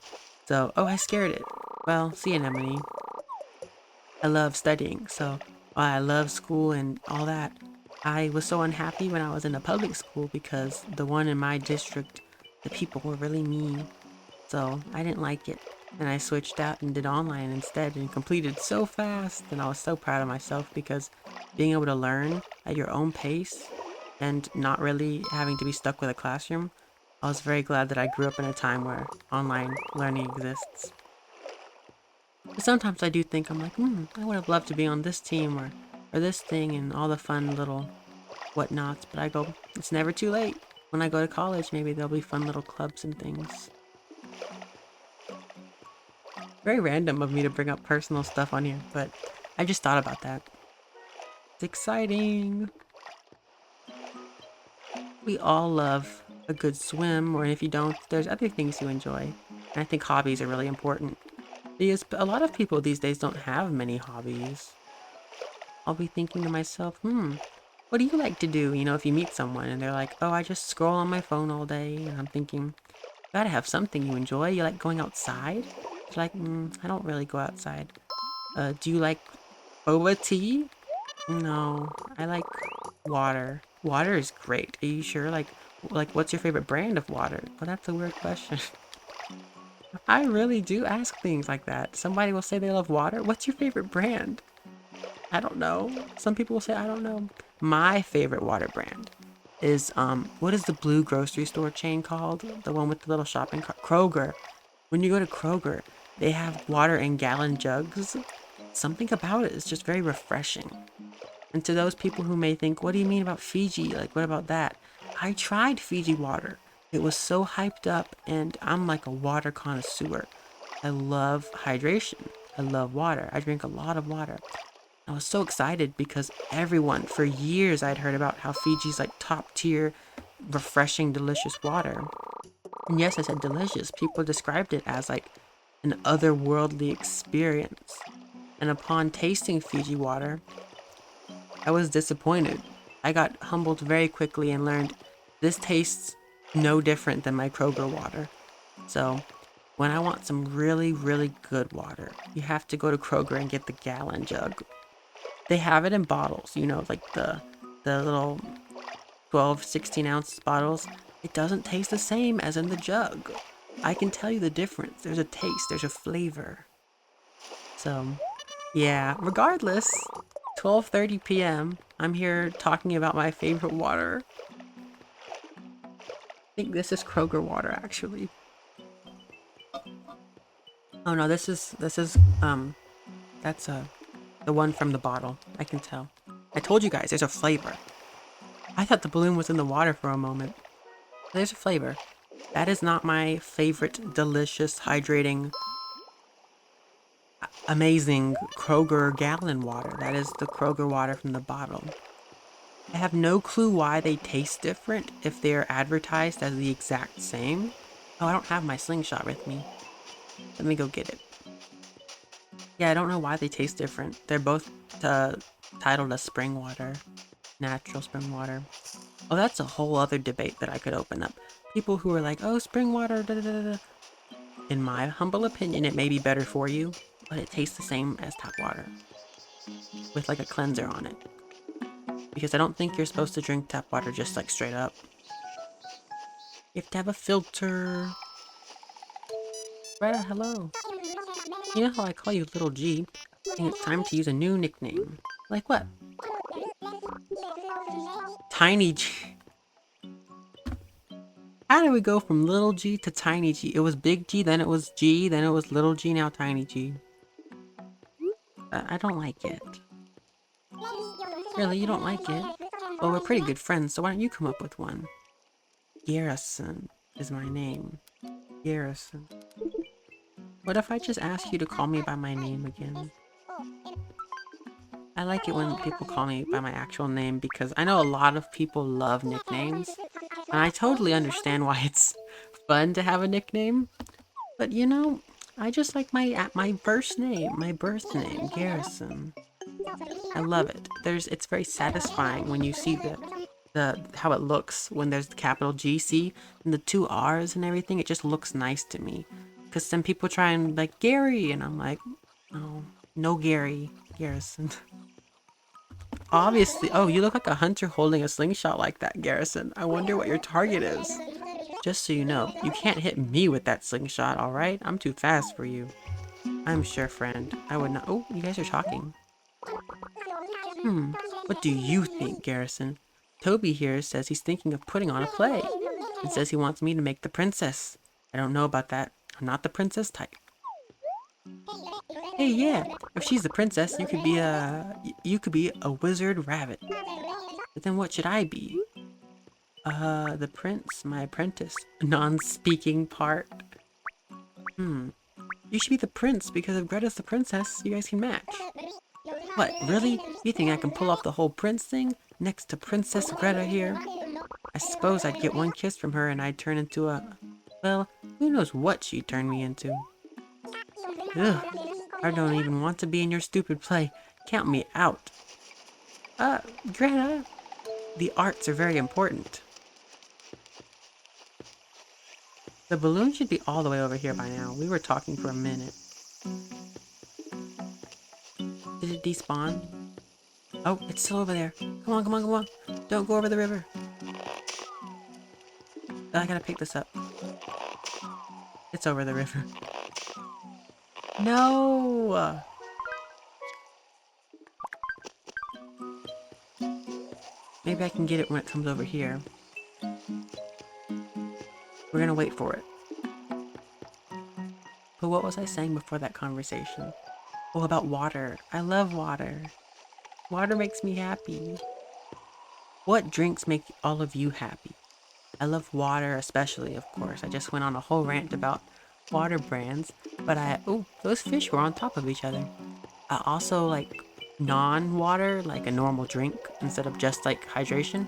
So, oh, I scared it. Well, see, Anemone. I love studying, so while I love school and all that, I was so unhappy when I was in a public school because the one in my district, the people were really mean. So I didn't like it. And I switched out and did online instead and completed so fast. And I was so proud of myself because being able to learn at your own pace and not really having to be stuck with a classroom, I was very glad that I grew up in a time where online learning exists. But sometimes I do think I'm like, I would have loved to be on this team or this thing and all the fun little whatnots. But I go, it's never too late. When I go to college, maybe there'll be fun little clubs and things. Very random of me to bring up personal stuff on here, but I just thought about that. It's exciting. We all love a good swim, or if you don't, there's other things you enjoy. And I think hobbies are really important. Because a lot of people these days don't have many hobbies. I'll be thinking to myself, what do you like to do? You know, if you meet someone and they're like, oh, I just scroll on my phone all day. And I'm thinking, you gotta have something you enjoy. You like going outside? It's like, I don't really go outside. Do you like boba tea? No, I like water. Water is great. Are you sure? Like, what's your favorite brand of water? Well, that's a weird question. I really do ask things like that. Somebody will say they love water. What's your favorite brand? I don't know. Some people will say, I don't know. My favorite water brand is, what is the blue grocery store chain called? The one with the little shopping cart? Kroger. When you go to Kroger, they have water in gallon jugs. Something about it is just very refreshing. And to those people who may think, what do you mean about Fiji? Like, what about that? I tried Fiji water. It was so hyped up, and I'm like a water connoisseur. I love hydration. I love water. I drink a lot of water. I was so excited because everyone, for years, I'd heard about how Fiji's like top tier, refreshing, delicious water. And yes, I said delicious. People described it as like an otherworldly experience. And upon tasting Fiji water, I was disappointed. I got humbled very quickly and learned this tastes no different than my Kroger water. So when I want some really, really good water, you have to go to Kroger and get the gallon jug. They have it in bottles, you know, like the little 12, 16-ounce bottles. It doesn't taste the same as in the jug. I can tell you the difference. There's a taste, there's a flavor. So, yeah, regardless, 12:30 p.m. I'm here talking about my favorite water. I think this is Kroger water actually. Oh no, that's the one from the bottle. I can tell. I told you guys there's a flavor. I thought the balloon was in the water for a moment. There's a flavor. That is not my favorite delicious hydrating amazing Kroger gallon water. That is the Kroger water from the bottle. I have no clue why they taste different if they're advertised as the exact same. Oh, I don't have my slingshot with me. Let me go get it. Yeah, I don't know why they taste different. They're both titled as spring water, natural spring water. Oh, that's a whole other debate that I could open up. People who are like, oh, spring water, da da da da. In my humble opinion, it may be better for you, but it tastes the same as tap water with like a cleanser on it. Because I don't think you're supposed to drink tap water just like straight up. You have to have a filter. Greta, hello. You know how I call you Little G? I think it's time to use a new nickname. Like what? Tiny G. How did we go from Little G to Tiny G? It was Big G, then it was G, then it was Little G, now Tiny G. I don't like it. Really, you don't like it? Well, we're pretty good friends, so why don't you come up with one? Garrison is my name. Garrison. What if I just ask you to call me by my name again? I like it when people call me by my actual name because I know a lot of people love nicknames. And I totally understand why it's fun to have a nickname. But you know, I just like my first name, my birth name, Garrison. I love it. It's very satisfying when you see the how it looks when there's the capital GC and the two R's and everything. It just looks nice to me. Because some people try and like Gary, and I'm like, no, no Gary, Garrison. Obviously, oh, you look like a hunter holding a slingshot like that, Garrison. I wonder what your target is. Just so you know, you can't hit me with that slingshot, alright? I'm too fast for you. I'm sure, friend. I would not. Oh, you guys are talking. What do you think, Garrison? Toby here says he's thinking of putting on a play and says he wants me to make the princess. I don't know about that. I'm not the princess type. Hey, yeah. If she's the princess, you could be a wizard rabbit. But then what should I be? The prince, my apprentice. Non-speaking part. You should be the prince because if Greta's the princess, you guys can match. What, really? You think I can pull off the whole prince thing next to Princess Greta here? I suppose I'd get one kiss from her and I'd turn into a... Well, who knows what she'd turn me into. Ugh, I don't even want to be in your stupid play. Count me out. Greta, the arts are very important. The balloon should be all the way over here by now. We were talking for a minute. Did it despawn? Oh, it's still over there. Come on, come on, come on. Don't go over the river. I gotta pick this up. It's over the river. No! Maybe I can get it when it comes over here. We're gonna wait for it. But what was I saying before that conversation? Oh, about water. I love water. Water makes me happy. What drinks make all of you happy? I love water especially, of course. I just went on a whole rant about water brands, but oh, those fish were on top of each other. I also like non-water, like a normal drink instead of just like hydration.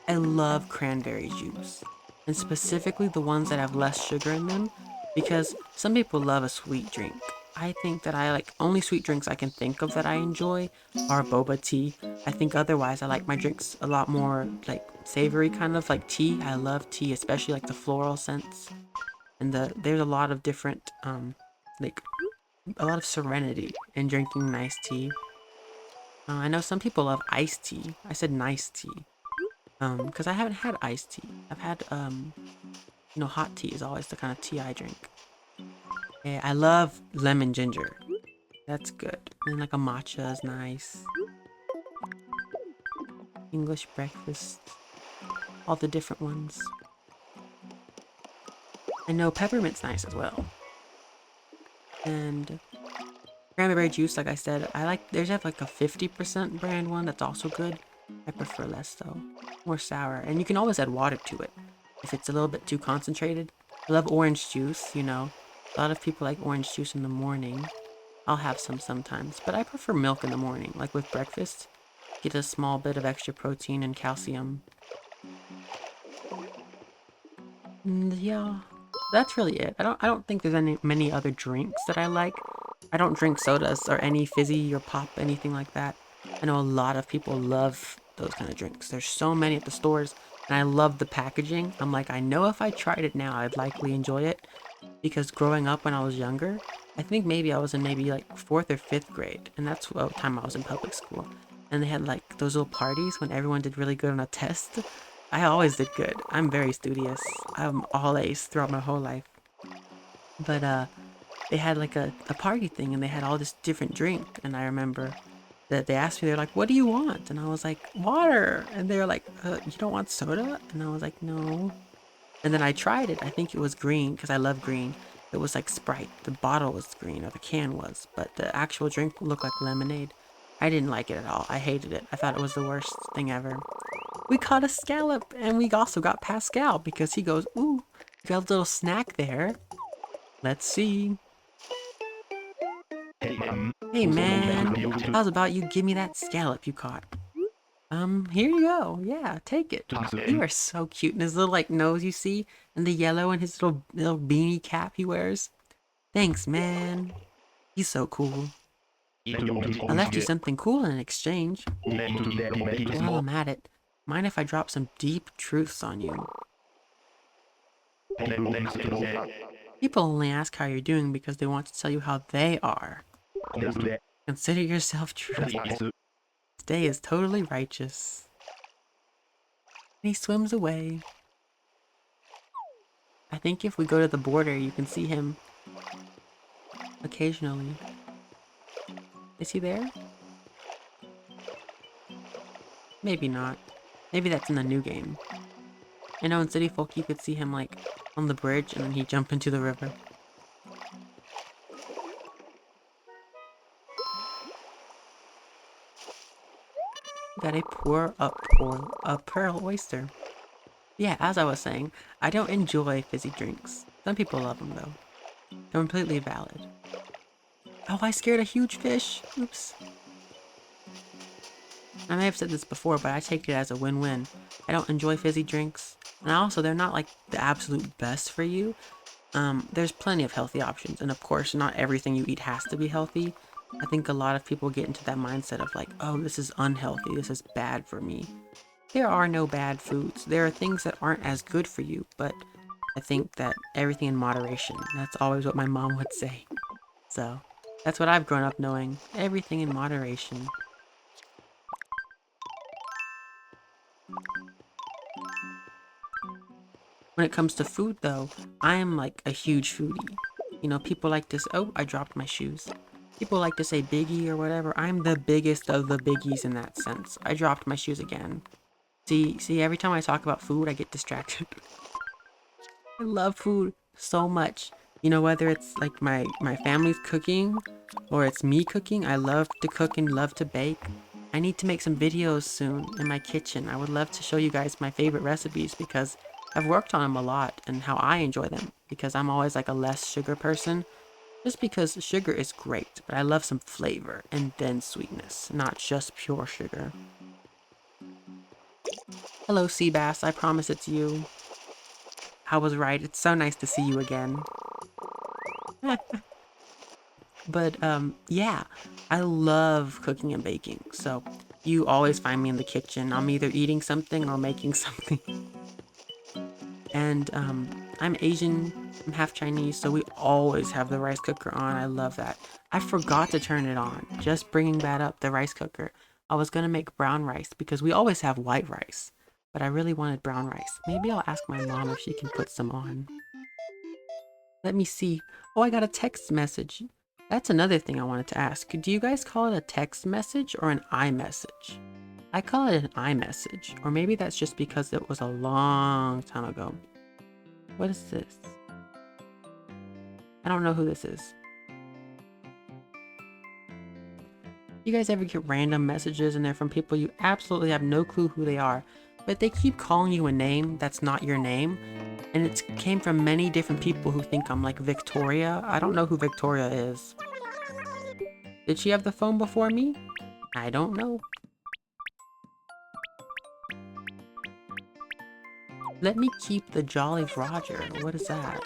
I love cranberry juice, and specifically the ones that have less sugar in them, because some people love a sweet drink. I think that I like only sweet drinks I can think of that I enjoy are boba tea. I think otherwise I like my drinks a lot more like savory, kind of like tea. I love tea, especially like the floral scents. And there's a lot of different like a lot of serenity in drinking nice tea. I know some people love iced tea. I said nice tea. Because I haven't had iced tea. I've had hot tea is always the kind of tea I drink. Yeah, I love lemon ginger. That's good. And like a matcha is nice. English breakfast. All the different ones. I know peppermint's nice as well. And cranberry juice, like I said, there's like a 50% brand one that's also good. I prefer less though. More sour. And you can always add water to it if it's a little bit too concentrated. I love orange juice, you know. A lot of people like orange juice in the morning. I'll have some sometimes, but I prefer milk in the morning, like with breakfast. Get a small bit of extra protein and calcium. And yeah, that's really it. I don't think there's many other drinks that I like. I don't drink sodas or any fizzy or pop, anything like that. I know a lot of people love those kind of drinks. There's so many at the stores, and I love the packaging. I'm like, I know if I tried it now, I'd likely enjoy it. Because growing up when I was younger, I think maybe I was in maybe like 4th or 5th grade, and that's the time I was in public school. And they had like those little parties when everyone did really good on a test. I always did good. I'm very studious. I'm all A's throughout my whole life. But they had like a party thing and they had all this different drink. And I remember that they asked me, they're like, what do you want? And I was like, water. And they were like, you don't want soda? And I was like, no. And then I tried it. I think it was green because I love green. It was like Sprite. The bottle was green, or the can was, but the actual drink looked like lemonade. I didn't like it at all. I hated it. I thought it was the worst thing ever. We caught a scallop, and we also got Pascal because he goes, ooh, you got a little snack there. Let's see. Hey man, how's about you give me that scallop you caught? Here you go. Yeah, take it. You are so cute. And his little like nose you see, and the yellow and his little beanie cap he wears. Thanks, man. He's so cool. I left you something cool in exchange. While I'm at it, mind if I drop some deep truths on you? People only ask how you're doing because they want to tell you how they are. Consider yourself truthful. This day is totally righteous. And he swims away. I think if we go to the border, you can see him occasionally. Is he there? Maybe not. Maybe that's in the new game. I know in City Folk you could see him like on the bridge and then he'd jump into the river. Got a pearl oyster. Yeah, as I was saying, I don't enjoy fizzy drinks. Some people love them though. Completely valid. Oh, I scared a huge fish. Oops. I may have said this before, but I take it as a win-win. I don't enjoy fizzy drinks, and also they're not like the absolute best for you. There's plenty of healthy options, and of course, not everything you eat has to be healthy. I think a lot of people get into that mindset of like, oh, this is unhealthy, this is bad for me. There are no bad foods. There are things that aren't as good for you, but I think that everything in moderation. That's always what my mom would say. So, that's what I've grown up knowing. Everything in moderation. When it comes to food though, I am like a huge foodie. You know, people like to say, oh, I dropped my shoes. People like to say biggie or whatever. I'm the biggest of the biggies in that sense. I dropped my shoes again. See, every time I talk about food, I get distracted. I love food so much. You know, whether it's like my family's cooking or it's me cooking, I love to cook and love to bake. I need to make some videos soon in my kitchen. I would love to show you guys my favorite recipes because I've worked on them a lot and how I enjoy them because I'm always like a less sugar person. Just because sugar is great, but I love some flavor and then sweetness, not just pure sugar. Hello, sea bass. I promise it's you. I was right. It's so nice to see you again. But yeah, I love cooking and baking. So you always find me in the kitchen. I'm either eating something or making something. And I'm Asian, I'm half Chinese, so we always have the rice cooker on. I love that. I forgot to turn it on. Just bringing that up, the rice cooker. I was gonna make brown rice because we always have white rice, but I really wanted brown rice. Maybe I'll ask my mom if she can put some on. Let me see. Oh, I got a text message. That's another thing I wanted to ask. Do you guys call it a text message or an iMessage? I call it an iMessage, or maybe that's just because it was a long time ago. What is this? I don't know who this is. You guys ever get random messages and they're from people you absolutely have no clue who they are, but they keep calling you a name that's not your name? And it came from many different people who think I'm like Victoria. I don't know who Victoria is. Did she have the phone before me? I don't know. Let me keep the Jolly Roger. What is that?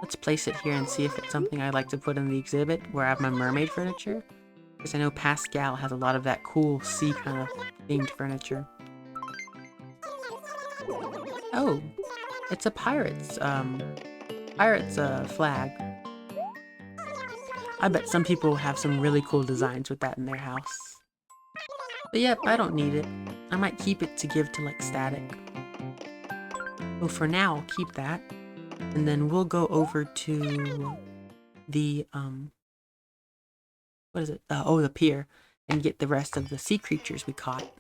Let's place it here and see if it's something I'd like to put in the exhibit where I have my mermaid furniture. Because I know Pascal has a lot of that cool sea kind of themed furniture. Oh, it's a pirate's flag. I bet some people have some really cool designs with that in their house. But yep, I don't need it. I might keep it to give to like Static. So for now, I'll keep that. And then we'll go over to the, what is it? Oh, the pier. And get the rest of the sea creatures we caught.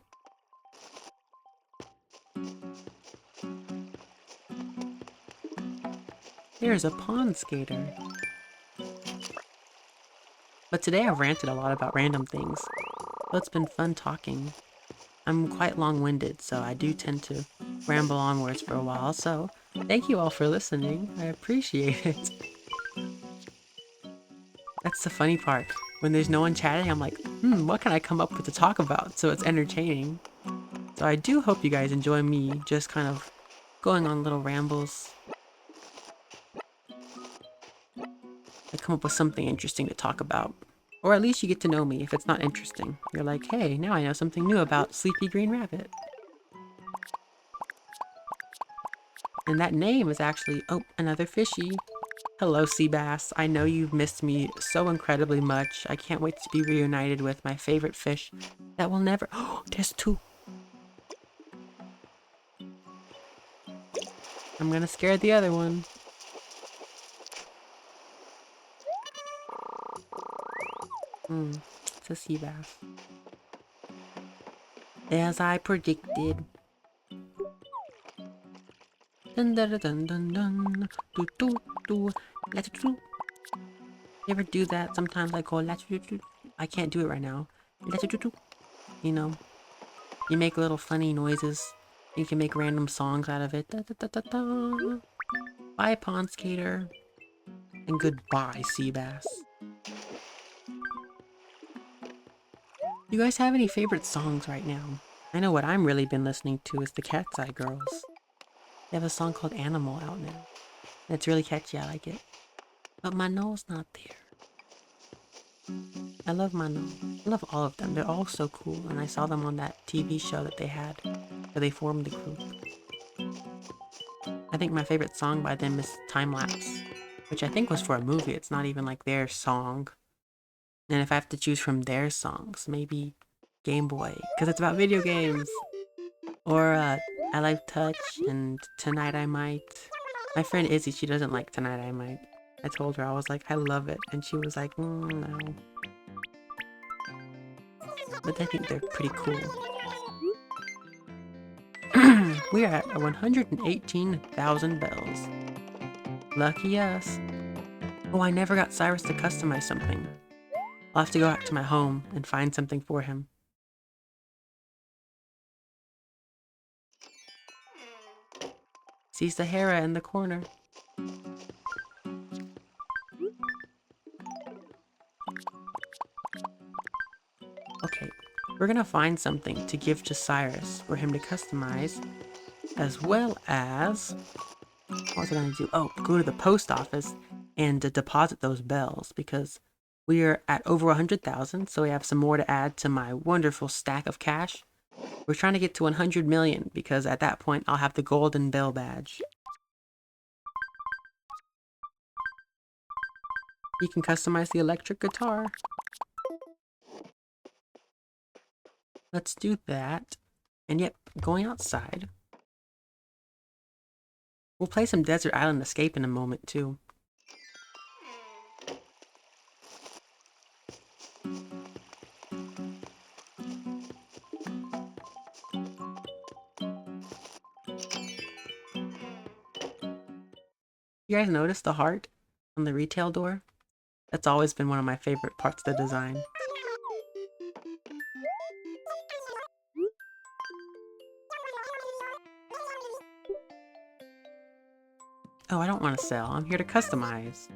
There's a pond skater. But today I've ranted a lot about random things. So it's been fun talking. I'm quite long-winded, so I do tend to ramble on words for a while, so thank you all for listening. I appreciate it. That's the funny part. When there's no one chatting, I'm like, what can I come up with to talk about? So it's entertaining. So I do hope you guys enjoy me just kind of going on little rambles. I come up with something interesting to talk about. Or at least you get to know me if it's not interesting. You're like, hey, now I know something new about Sleepy Green Rabbit. And that name is actually, oh, another fishy. Hello, sea bass. I know you've missed me so incredibly much. I can't wait to be reunited with my favorite fish that will never... Oh, there's two. I'm gonna scare the other one. It's a sea bass. As I predicted. Dun dun dun dun dun. Do do do. Let's do. You ever do that? Sometimes I go let's do. I can't do it right now. Let's do. You know, you make little funny noises. You can make random songs out of it. Da, da, da, da, da. Bye, pond skater. And goodbye, sea bass. You guys have any favorite songs right now? I know what I'm really been listening to is the Cat's Eye Girls. They have a song called Animal out now. It's really catchy, I like it. But Mano's not there. I love Mano. I love all of them. They're all so cool, and I saw them on that TV show that they had, where they formed the group. I think my favorite song by them is Time Lapse, which I think was for a movie. It's not even like their song. And if I have to choose from their songs, maybe Game Boy, because it's about video games. Or I Like Touch and Tonight I Might. My friend Izzy, she doesn't like Tonight I Might. I told her, I was like, I love it. And she was like, no. But I think they're pretty cool. We are at 118,000 bells. Lucky us. Oh, I never got Cyrus to customize something. I'll have to go out to my home and find something for him. See Sahara in the corner. Okay, we're gonna find something to give to Cyrus for him to customize, as well as... What was I gonna do? Oh, go to the post office and deposit those bells, because we are at over 100,000, so we have some more to add to my wonderful stack of cash. We're trying to get to 100 million, because at that point I'll have the golden bell badge. You can customize the electric guitar. Let's do that. And yep, going outside. We'll play some Desert Island Escape in a moment too. You guys notice the heart on the retail door? That's always been one of my favorite parts of the design. Oh, I don't want to sell. I'm here to customize.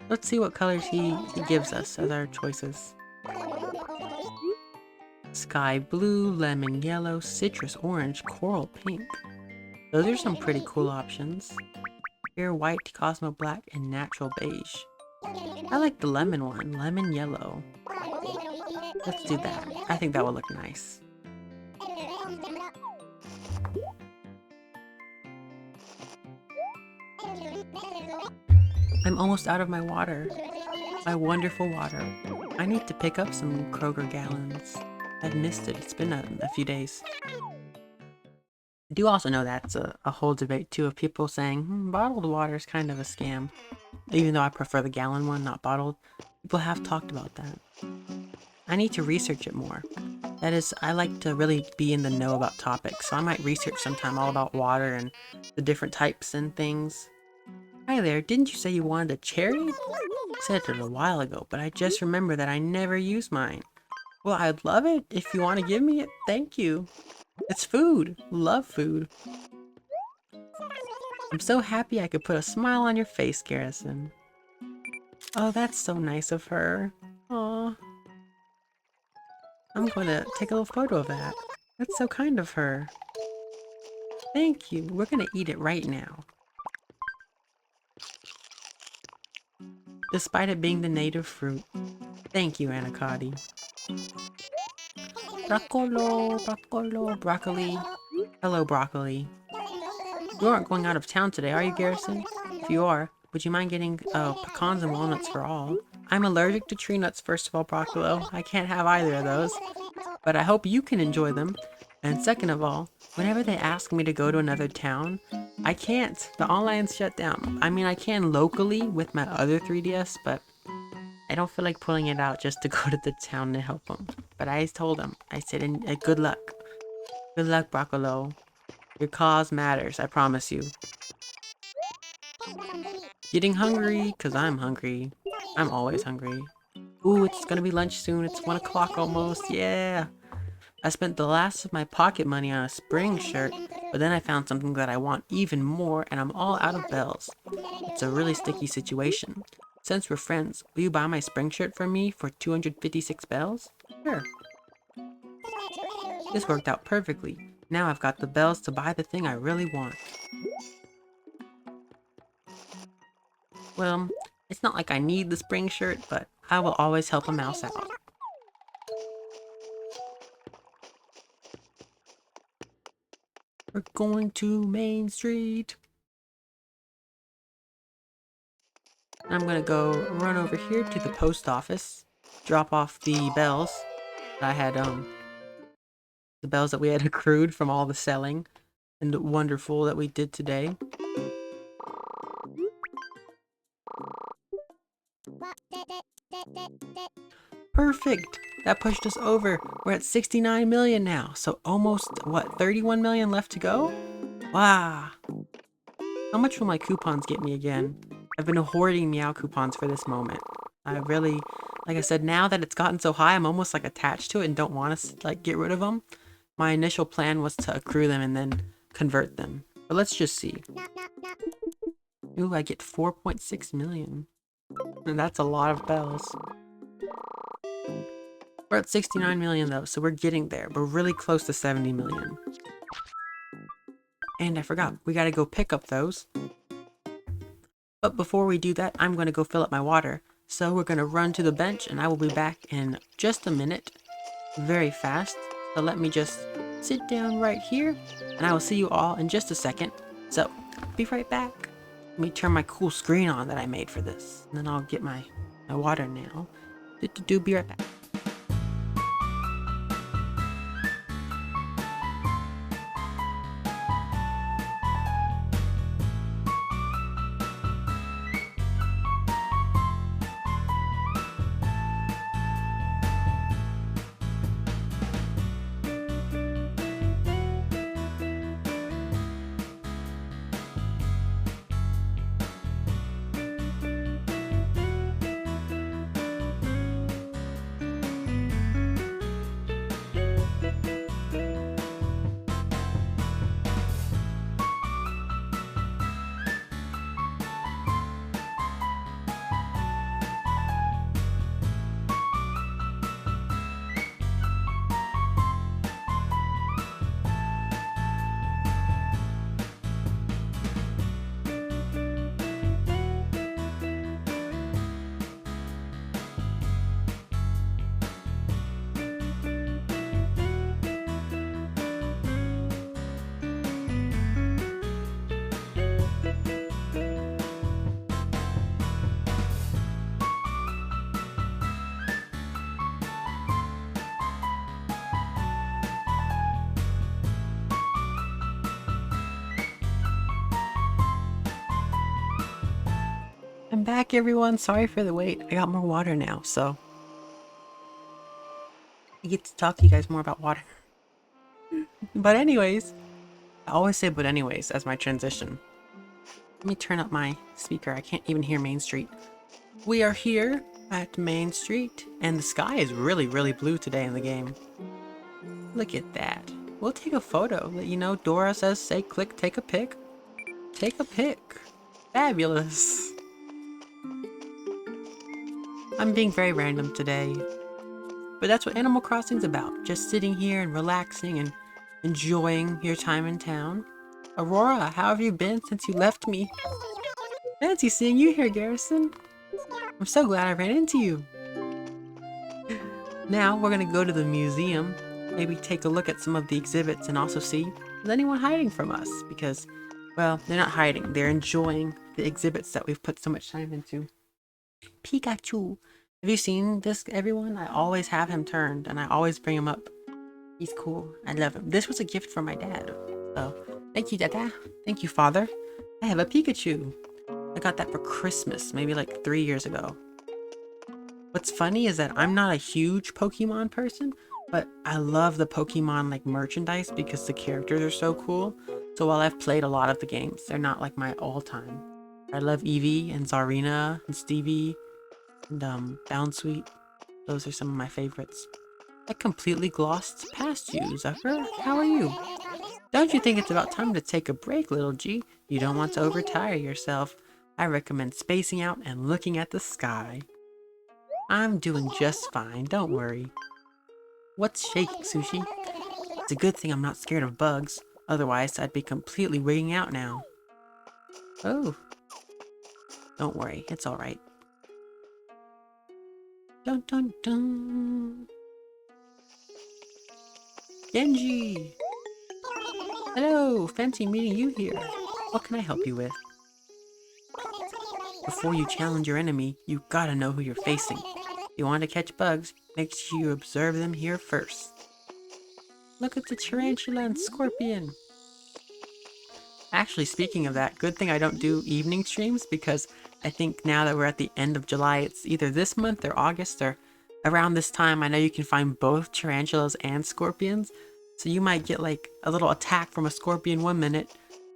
Let's see what colors he gives us as our choices. Sky blue, lemon yellow, citrus orange, coral pink. Those are some pretty cool options. Pure white, Cosmo black, and natural beige. I like the lemon one, lemon yellow. Let's do that. I think that would look nice. I'm almost out of my water. My wonderful water. I need to pick up some Kroger gallons. I've missed it. It's been a few days. I do also know that's a whole debate too of people saying bottled water is kind of a scam. Even though I prefer the gallon one, not bottled. People have talked about that. I need to research it more. That is, I like to really be in the know about topics, so I might research sometime all about water and the different types and things. Hi there, didn't you say you wanted a cherry? I said it a while ago, but I just remembered that I never use mine. Well, I'd love it if you want to give me it. Thank you. It's food. Love food. I'm so happy I could put a smile on your face, Garrison. Oh, that's so nice of her. Aw. I'm going to take a little photo of that. That's so kind of her. Thank you. We're going to eat it right now. Despite it being the native fruit. Thank you, Anacotti. Broccoli. Hello, broccoli. You aren't going out of town today, are you, Garrison? If you are, would you mind getting pecans and walnuts for all? I'm allergic to tree nuts, first of all, Broccolo. I can't have either of those. But I hope you can enjoy them. And second of all, whenever they ask me to go to another town, I can't. The online's shut down. I mean, I can locally with my other 3DS, but I don't feel like pulling it out just to go to the town to help them. But I told them, I said, good luck. Good luck, Broccolo. Your cause matters, I promise you. Getting hungry, because I'm hungry. I'm always hungry. Ooh, it's gonna be lunch soon. It's 1 o'clock almost. Yeah! I spent the last of my pocket money on a spring shirt, but then I found something that I want even more, and I'm all out of bells. It's a really sticky situation. Since we're friends, will you buy my spring shirt for me for 256 bells? Sure. This worked out perfectly. Now I've got the bells to buy the thing I really want. Well, it's not like I need the spring shirt, but I will always help a mouse out. We're going to Main Street. I'm gonna go run over here to the post office, drop off the bells. I had, the bells that we had accrued from all the selling and wonderful that we did today. Perfect! That pushed us over. We're at 69 million now, so almost, what, 31 million left to go? Wow! How much will my coupons get me again? I've been hoarding Meow coupons for this moment. I really, like I said, now that it's gotten so high, I'm almost like attached to it and don't want to like get rid of them. My initial plan was to accrue them and then convert them. But let's just see. Ooh, I get 4.6 million. And that's a lot of bells. We're at 69 million though, so we're getting there. We're really close to 70 million. And I forgot, we gotta go pick up those. But before we do that, I'm gonna go fill up my water. So we're gonna run to the bench and I will be back in just a minute. Very fast. So let me just sit down right here and I will see you all in just a second. So, be right back. Let me turn my cool screen on that I made for this. And then I'll get my water now. Be right back. back, everyone. Sorry for the wait. I got more water now, so I get to talk to you guys more about water. But anyways, I always say but anyways as my transition. Let me turn up my speaker. I can't even hear Main Street. We are here at Main Street, and the sky is really, really blue today in the game. Look at that. We'll take a photo. You know, Dora says, say click, take a pic. Take a pic. Fabulous. I'm being very random today. But that's what Animal Crossing's about. Just sitting here and relaxing and enjoying your time in town. Aurora, how have you been since you left me? Fancy seeing you here, Garrison. I'm so glad I ran into you. Now we're gonna go to the museum, maybe take a look at some of the exhibits and also see is anyone hiding from us, because, well, they're not hiding, they're enjoying the exhibits that we've put so much time into. Pikachu. Have you seen this, everyone? I always have him turned and I always bring him up. He's cool. I love him. This was a gift from my dad. So, thank you, Dada. Thank you, Father. I have a Pikachu. I got that for Christmas, maybe like 3 years ago. What's funny is that I'm not a huge Pokemon person, but I love the Pokemon like merchandise because the characters are so cool. So while I've played a lot of the games, they're not like my all-time. I love Eevee and Zarina and Stevie and Bounsweet. Those are some of my favorites. I completely glossed past you, Zephyr. How are you? Don't you think it's about time to take a break, little G? You don't want to overtire yourself. I recommend spacing out and looking at the sky. I'm doing just fine, don't worry. What's shaking, Sushi? It's a good thing I'm not scared of bugs. Otherwise, I'd be completely wigging out now. Oh. Don't worry, it's alright. Dun dun dun. Genji! Hello, fancy meeting you here. What can I help you with? Before you challenge your enemy, you gotta know who you're facing. If you want to catch bugs, make sure you observe them here first. Look at the tarantula and scorpion. Actually, speaking of that, good thing I don't do evening streams, because I think now that we're at the end of July, it's either this month or August or around this time. I know you can find both tarantulas and scorpions, so you might get like a little attack from a scorpion 1 minute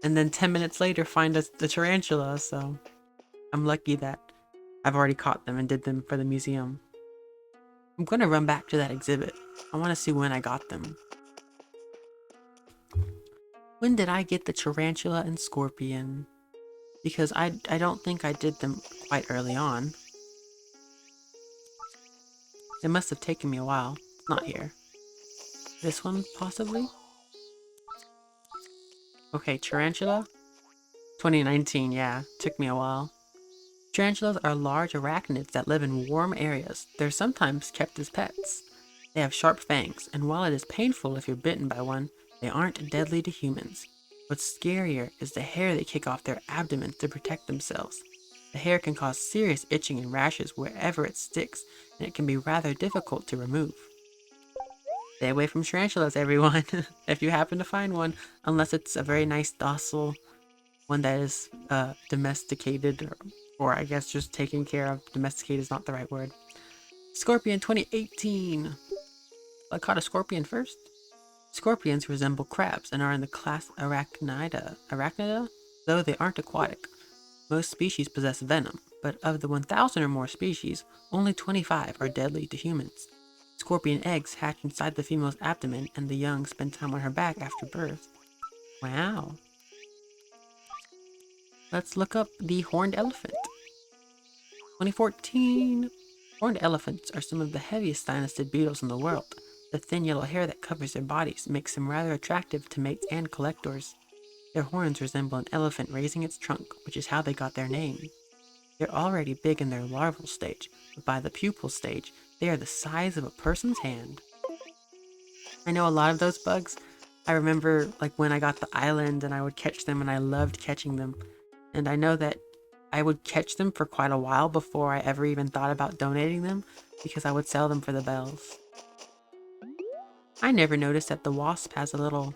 and then 10 minutes later find the tarantula. So I'm lucky that I've already caught them and did them for the museum. I'm gonna run back to that exhibit. I want to see when I got them. When did I get the tarantula and scorpion? Because I don't think I did them quite early on. It must have taken me a while. It's not here. This one, possibly? Okay, tarantula? 2019, yeah. Took me a while. Tarantulas are large arachnids that live in warm areas. They're sometimes kept as pets. They have sharp fangs, and while it is painful if you're bitten by one, they aren't deadly to humans. What's scarier is the hair they kick off their abdomens to protect themselves. The hair can cause serious itching and rashes wherever it sticks, and it can be rather difficult to remove. Stay away from tarantulas, everyone, if you happen to find one, unless it's a very nice, docile one that is domesticated, or I guess just taken care of. Domesticated is not the right word. Scorpion 2018. I caught a scorpion first. Scorpions resemble crabs and are in the class Arachnida, though they aren't aquatic. Most species possess venom, but of the 1,000 or more species, only 25 are deadly to humans. Scorpion eggs hatch inside the female's abdomen, and the young spend time on her back after birth. Wow. Let's look up the horned elephant. 2014. Horned elephants are some of the heaviest dinosid beetles in the world. The thin yellow hair that covers their bodies makes them rather attractive to mates and collectors. Their horns resemble an elephant raising its trunk, which is how they got their name. They're already big in their larval stage, but by the pupal stage, they are the size of a person's hand. I know a lot of those bugs. I remember like when I got the island and I would catch them, and I loved catching them. And I know that I would catch them for quite a while before I ever even thought about donating them, because I would sell them for the bells. I never noticed that the wasp has the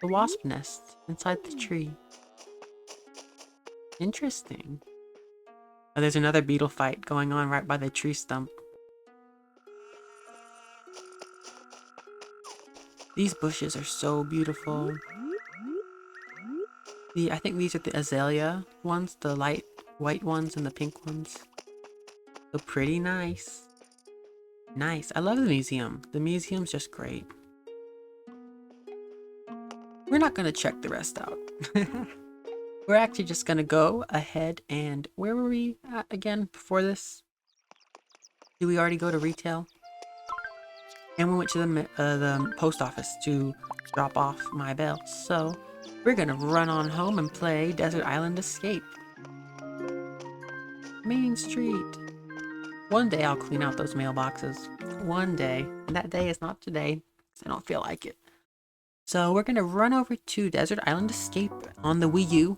wasp nest inside the tree. Interesting. Oh, there's another beetle fight going on right by the tree stump. These bushes are so beautiful. I think these are the azalea ones, the light white ones and the pink ones. So pretty nice. Nice. I love the museum. The museum's just great. We're not going to check the rest out. We're actually just going to go ahead and... Where were we at again before this? Did we already go to retail? And we went to the post office to drop off my bells. So we're going to run on home and play Desert Island Escape. Main Street. One day I'll clean out those mailboxes. One day. And that day is not today. I don't feel like it. So we're going to run over to Desert Island Escape on the Wii U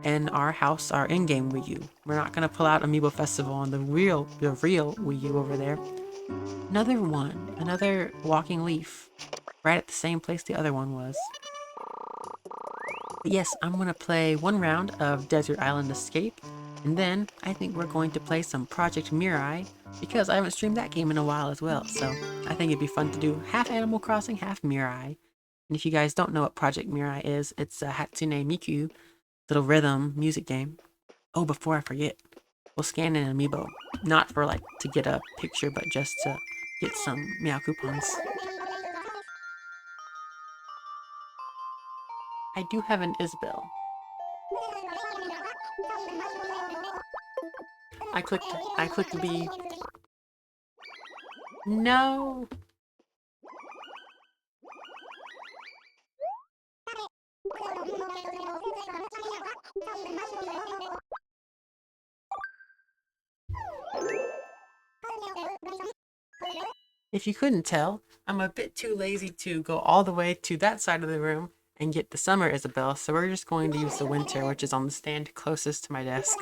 and our in-game Wii U. We're not going to pull out Amiibo Festival on the real Wii U over there. Another walking leaf, right at the same place the other one was. But yes, I'm going to play one round of Desert Island Escape, and then I think we're going to play some Project Mirai, because I haven't streamed that game in a while as well, so I think it'd be fun to do half Animal Crossing, half Mirai. And if you guys don't know what Project Mirai is, it's a Hatsune Miku little rhythm music game. Oh, before I forget, we'll scan an amiibo. Not for like to get a picture, but just to get some meow coupons. I do have an Isabelle. I clicked B. No! If you couldn't tell, I'm a bit too lazy to go all the way to that side of the room and get the summer Isabelle, so we're just going to use the winter, which is on the stand closest to my desk.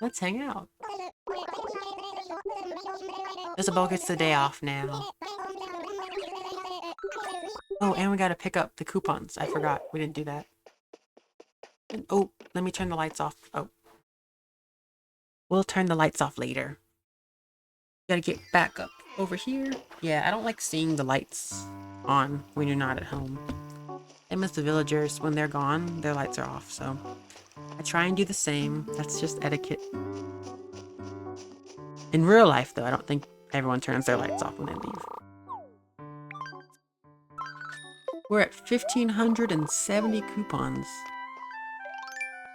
Let's hang out. Isabelle gets the day off now. Oh, and we gotta pick up the coupons. I forgot. We didn't do that. And, oh, let me turn the lights off. Oh. We'll turn the lights off later. Gotta get back up over here. Yeah, I don't like seeing the lights on when you're not at home. Same as the villagers, when they're gone, their lights are off, so I try and do the same. That's just etiquette. In real life, though, I don't think everyone turns their lights off when they leave. We're at 1,570 coupons.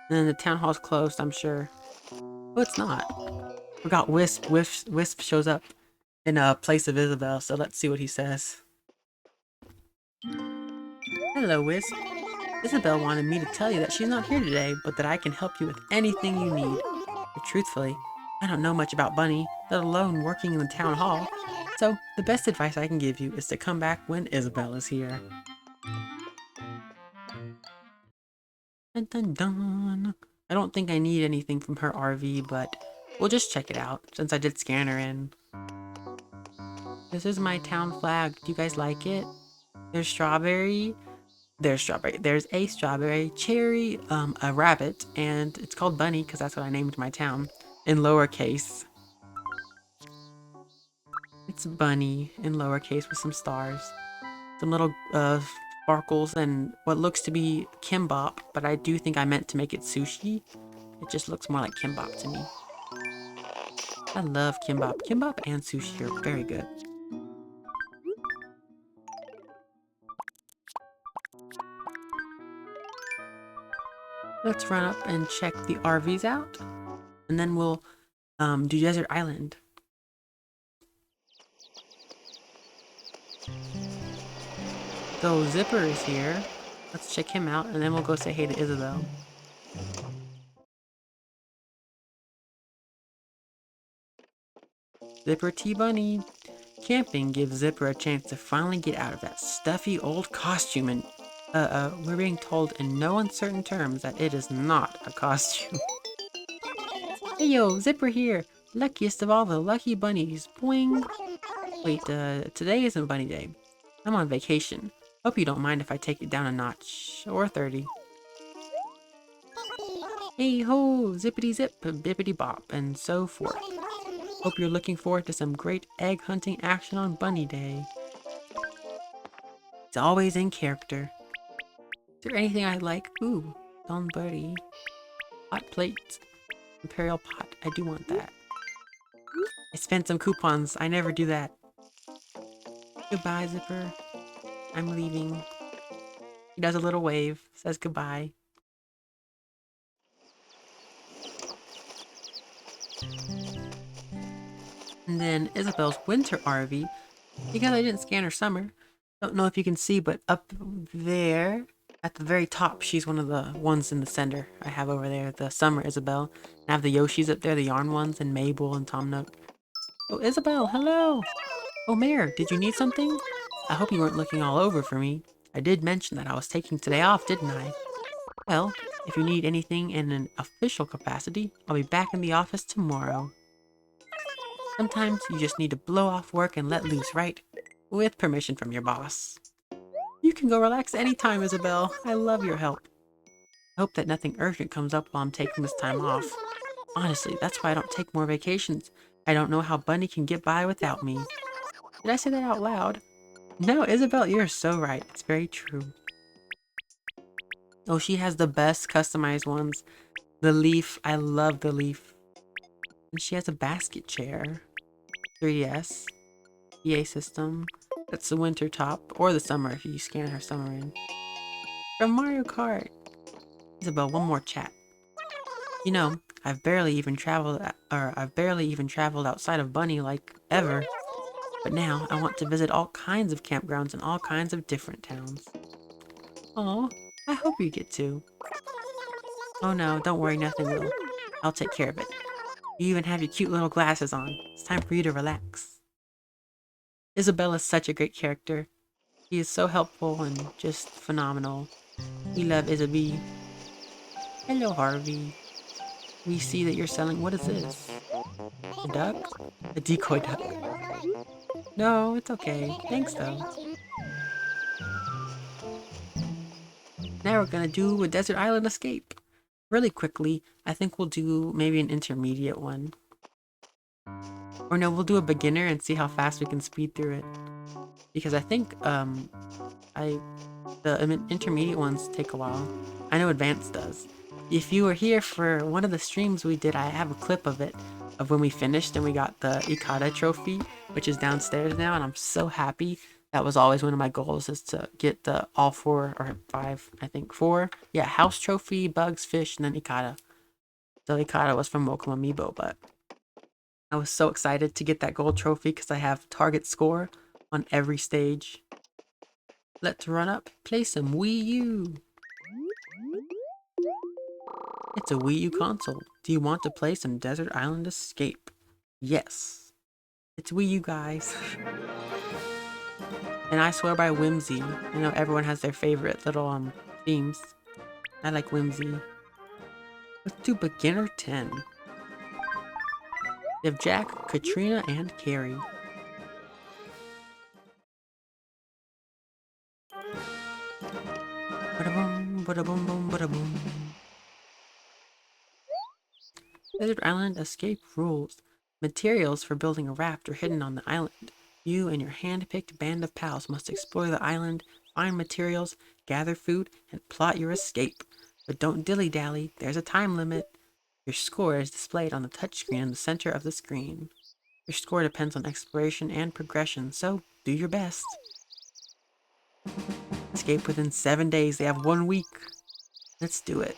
And then the town hall's closed, I'm sure. Oh, it's not. Forgot Wisp. Wisp shows up in a place of Isabelle, so let's see what he says. Hello, Wisp. Isabelle wanted me to tell you that she's not here today, but that I can help you with anything you need. But truthfully, I don't know much about Bunny, let alone working in the town hall. So the best advice I can give you is to come back when Isabelle is here. Dun dun dun. I don't think I need anything from her RV, but we'll just check it out since I did scan her in. This is my town flag. Do you guys like it? There's strawberry. There's a strawberry, cherry, a rabbit, and it's called Bunny because that's what I named my town in lowercase. It's Bunny in lowercase with some stars, some little sparkles, and what looks to be kimbap, but I do think I meant to make it sushi. It just looks more like kimbap to me. I love kimbap. Kimbap and sushi are very good. Let's run up and check the RVs out, and then we'll do Desert Island. So Zipper is here. Let's check him out, and then we'll go say hey to Isabelle. Zipper T-Bunny. Camping gives Zipper a chance to finally get out of that stuffy old costume, and we're being told in no uncertain terms that it is not a costume. Hey yo, Zipper here! Luckiest of all the lucky bunnies. Boing! Wait, today isn't Bunny Day. I'm on vacation. Hope you don't mind if I take it down a notch. Or 30. Hey ho, zippity zip, bippity bop, and so forth. Hope you're looking forward to some great egg hunting action on Bunny Day. It's always in character. Is there anything I like? Ooh, Don Buddy. Hot plate. Imperial pot. I do want that. I spent some coupons. I never do that. Goodbye, Zipper. I'm leaving. He does a little wave. Says goodbye. And then Isabel's winter RV. Because I didn't scan her summer. Don't know if you can see, but up there at the very top, she's one of the ones in the center I have over there. The summer Isabel. I have the Yoshis up there, the yarn ones, and Mabel and Tom Nook. Oh, Isabel, hello! Oh, Mayor, did you need something? I hope you weren't looking all over for me. I did mention that I was taking today off, didn't I? Well, if you need anything in an official capacity, I'll be back in the office tomorrow. Sometimes you just need to blow off work and let loose, right? With permission from your boss. You can go relax anytime, Isabel. I love your help. I hope that nothing urgent comes up while I'm taking this time off. Honestly, that's why I don't take more vacations. I don't know how Bunny can get by without me. Did I say that out loud? No, Isabel, you're so right. It's very true. Oh, she has the best customized ones. The leaf. I love the leaf. And she has a basket chair. 3DS. PA system. That's the winter top. Or the summer if you scan her summer in. From Mario Kart. Isabel, one more chat. You know, I've barely even traveled outside of Bunny like ever. But now I want to visit all kinds of campgrounds in all kinds of different towns. Oh, I hope you get to. Oh no, don't worry, nothing will. I'll take care of it. You even have your cute little glasses on. It's time for you to relax. Isabella's such a great character. She is so helpful and just phenomenal. We love Isabelle. Hello, Harvey. We see that you're selling. What is this? A duck? A decoy duck. No, it's okay. Thanks, though. Now we're gonna do a desert island escape. Really quickly, I think we'll do maybe an intermediate one. Or no, we'll do a beginner and see how fast we can speed through it. Because I think the intermediate ones take a while. I know advanced does. If you were here for one of the streams we did, I have a clip of it, of when we finished and we got the Ikata trophy, which is downstairs now, and I'm so happy. That was always one of my goals, is to get the all 4 or 5, I think 4. Yeah, house trophy, bugs, fish, and then Ikata. So Ikata was from Mokum Amiibo, but I was so excited to get that gold trophy because I have target score on every stage. Let's run up, play some Wii U. It's a Wii U console. Do you want to play some Desert Island Escape? Yes. It's Wii U, guys. And I swear by Whimsy. I know everyone has their favorite little themes. I like Whimsy. Let's do beginner 10. We have Jack, Katrina, and Carrie. Bada-boom, bada-boom, boom, bada-boom. Desert Island Escape rules. Materials for building a raft are hidden on the island. You and your hand-picked band of pals must explore the island, find materials, gather food, and plot your escape. But don't dilly-dally, there's a time limit. Your score is displayed on the touchscreen in the center of the screen. Your score depends on exploration and progression, so do your best. Escape within 7 days. They have 1 week. Let's do it.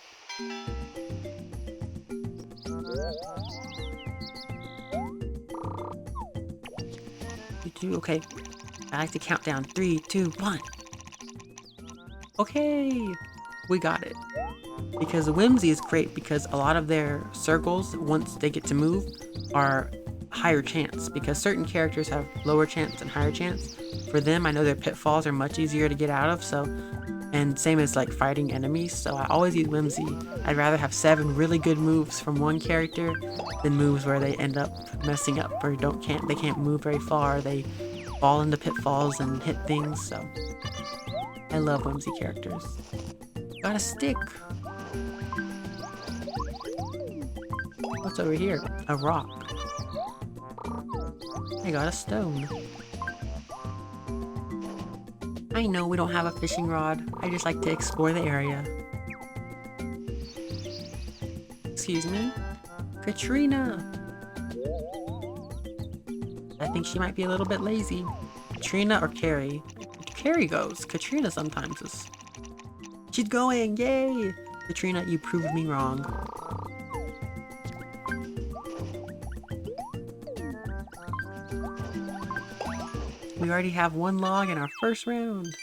Okay. I like to count down. 3, 2, 1. Okay. We got it. Because Whimsy is great because a lot of their circles, once they get to move, are higher chance. Because certain characters have lower chance and higher chance. For them, I know their pitfalls are much easier to get out of, so... And same as like fighting enemies, so I always use Whimsy. I'd rather have 7 really good moves from one character than moves where they end up messing up or they can't move very far. They fall into pitfalls and hit things, so I love Whimsy characters. Got a stick. What's over here? A rock. I got a stone. I know we don't have a fishing rod. I just like to explore the area. Excuse me? Katrina! I think she might be a little bit lazy. Katrina or Carrie? Carrie goes. Katrina sometimes is. She's going! Yay! Katrina, you proved me wrong. We already have one log in our first round.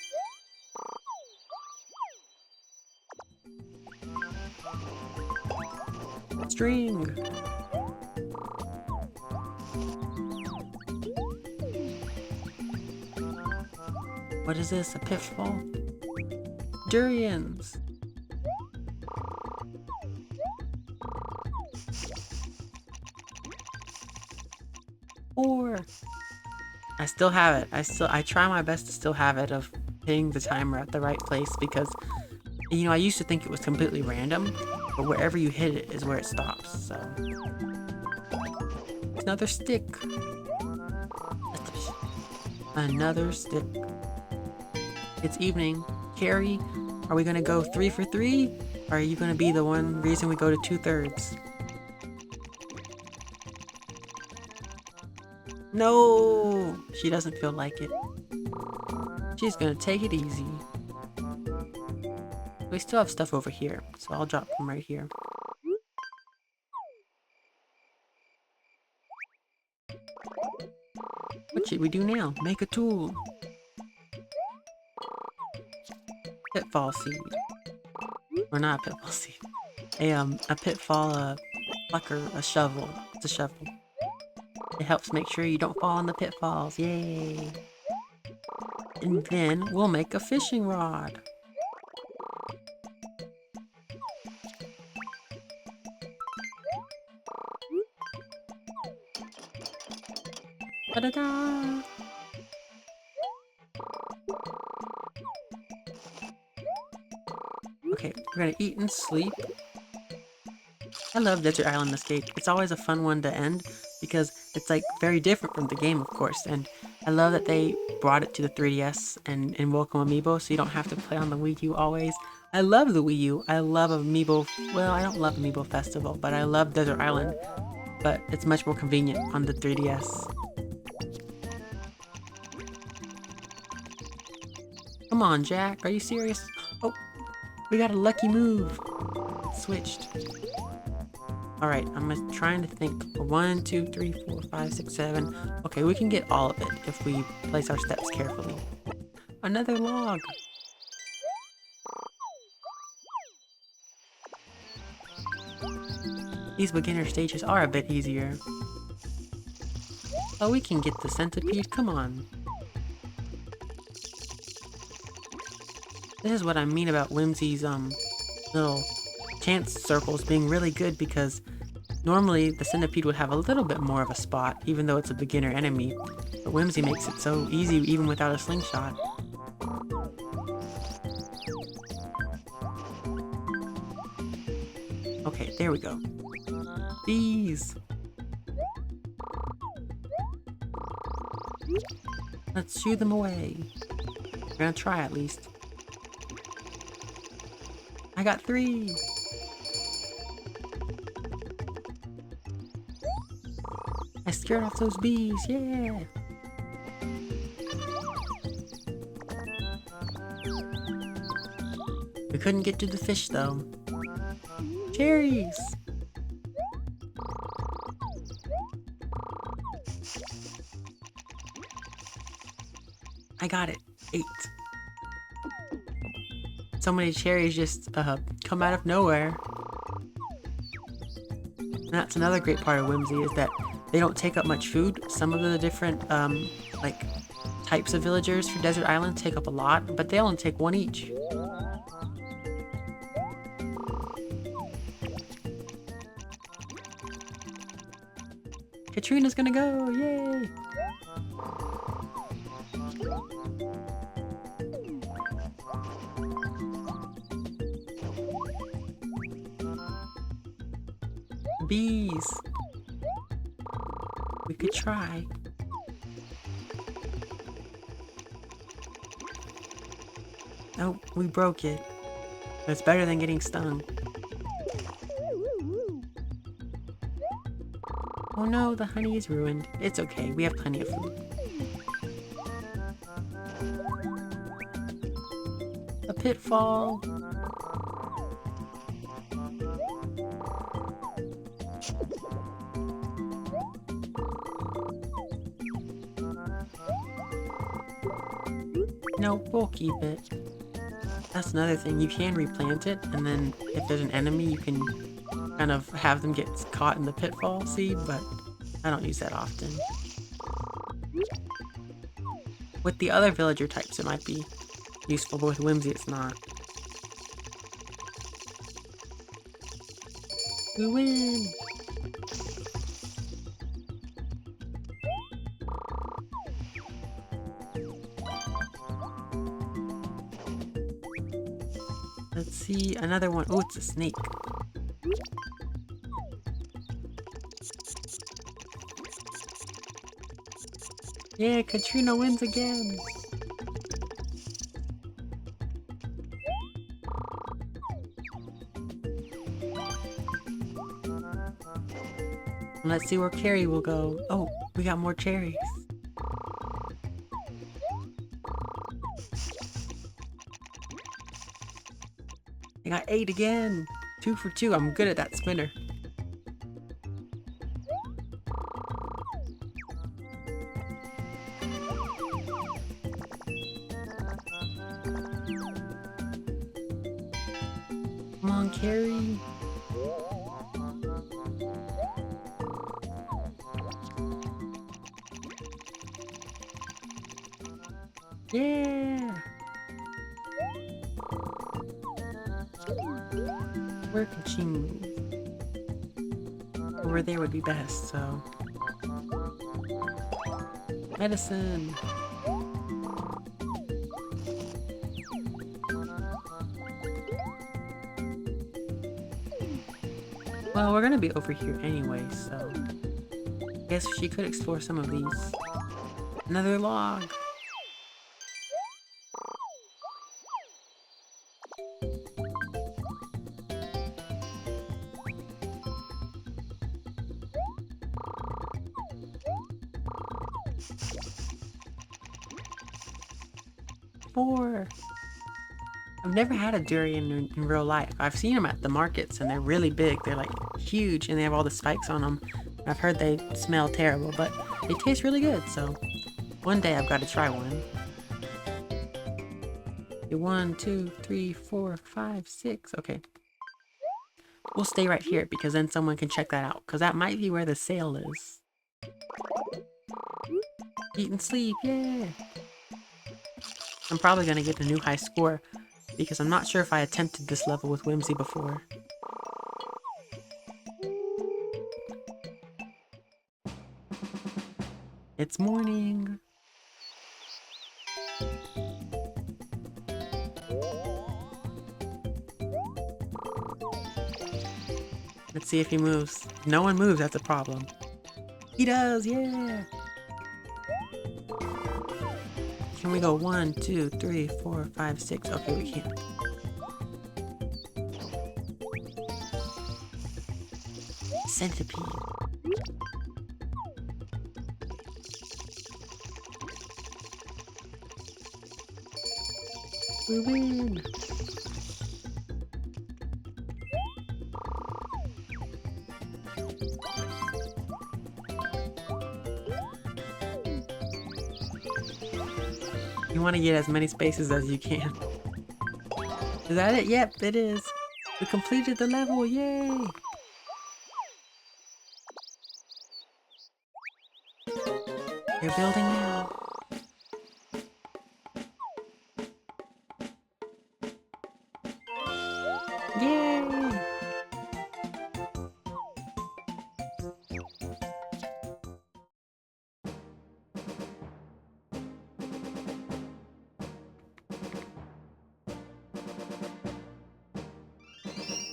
String. What is this? A pitfall? Durians. Four. I still have it. I try my best to still have it of hitting the timer at the right place because, you know, I used to think it was completely random, but wherever you hit it is where it stops, so. Another stick. Another stick. It's evening. Carrie, are we gonna go 3 for 3? Or are you gonna be the one reason we go to 2/3? No! She doesn't feel like it. She's gonna take it easy. We still have stuff over here, so I'll drop them right here. What should we do now? Make a tool. Pitfall seed. Or not a pitfall seed. A pitfall, plucker, a shovel. It's a shovel. It helps make sure you don't fall in the pitfalls. Yay! And then we'll make a fishing rod. Ta-da-da! Okay, we're gonna eat and sleep. I love Desert Island Escape. It's always a fun one to end because it's like very different from the game, of course, and I love that they brought it to the 3DS and Welcome Amiibo so you don't have to play on the Wii U always. I love the Wii U. I love Amiibo. Well, I don't love Amiibo Festival, but I love Desert Island. But it's much more convenient on the 3DS. Come on, Jack. Are you serious? Oh, we got a lucky move. Switched. Alright, I'm trying to think. 1, 2, 3, 4, 5, 6, 7. Okay, we can get all of it if we place our steps carefully. Another log. These beginner stages are a bit easier. Oh, we can get the centipede. Come on. This is what I mean about Whimsy's little chance circles being really good because normally the centipede would have a little bit more of a spot even though it's a beginner enemy, but Whimsy makes it so easy even without a slingshot. Okay, there we go. Bees! Let's shoo them away. We're gonna try at least. I got 3! I scared off those bees, yeah! We couldn't get to the fish though. Cherries! I got it. 8. So many cherries just come out of nowhere. And that's another great part of Whimsy is that they don't take up much food. Some of the different like types of villagers for Desert Island take up a lot, but they only take 1 each. Katrina's gonna go! Yay! Bees. We could try. Oh, we broke it. It's better than getting stung. Oh no, the honey is ruined. It's okay, we have plenty of food. A pitfall. No, we'll keep it. That's another thing, you can replant it, and then if there's an enemy, you can kind of have them get caught in the pitfall seed, but I don't use that often. With the other villager types, it might be useful, but with Whimsy, it's not. We win! Let's see, another one. Oh, it's a snake. Yeah, Katrina wins again! Let's see where Carrie will go. Oh, we got more cherries. I got 8 again! 2 for 2, I'm good at that spinner. Come on, Carrie. Yeah! Where can she move? Over there would be best, so... Medicine! Well, we're gonna be over here anyway, so... Guess she could explore some of these. Another log! Four! I've never had a durian in real life. I've seen them at the markets and they're really big. They're like huge and they have all the spikes on them. I've heard they smell terrible, but they taste really good, so one day I've got to try one. 1, 2, 3, 4, 5, 6. Okay. We'll stay right here because then someone can check that out, because that might be where the sale is. Eat and sleep, yeah! I'm probably gonna get a new high score because I'm not sure if I attempted this level with Whimsy before. It's morning! Let's see if he moves. No one moves, that's a problem. He does, yeah! Can we go 1, 2, 3, 4, 5, 6? Okay, we can't. Centipede. We win! You want to get as many spaces as you can. Is that it? Yep, it is. We completed the level, yay! They're building now. Yay!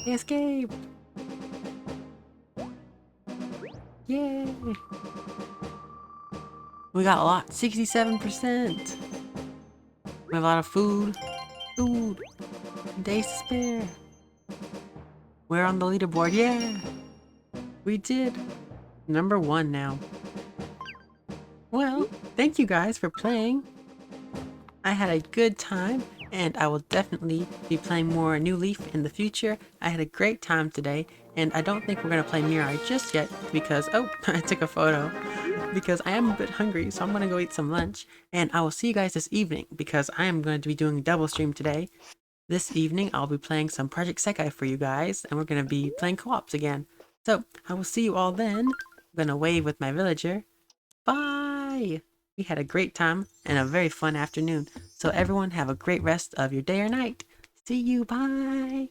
Escape! Yay! We got a lot, 67%. We have a lot of food. Food. Days to spare. We're on the leaderboard, yeah! We did. Number 1 now. Well, thank you guys for playing. I had a good time, and I will definitely be playing more New Leaf in the future. I had a great time today, and I don't think we're going to play Mirai just yet because, oh, I took a photo, because I am a bit hungry, so I'm going to go eat some lunch, and I will see you guys this evening because I am going to be doing a double stream today. This evening, I'll be playing some Project Sekai for you guys, and we're going to be playing co-ops again. So, I will see you all then. I'm going to wave with my villager. Bye! We had a great time and a very fun afternoon. So everyone have a great rest of your day or night. See you, bye!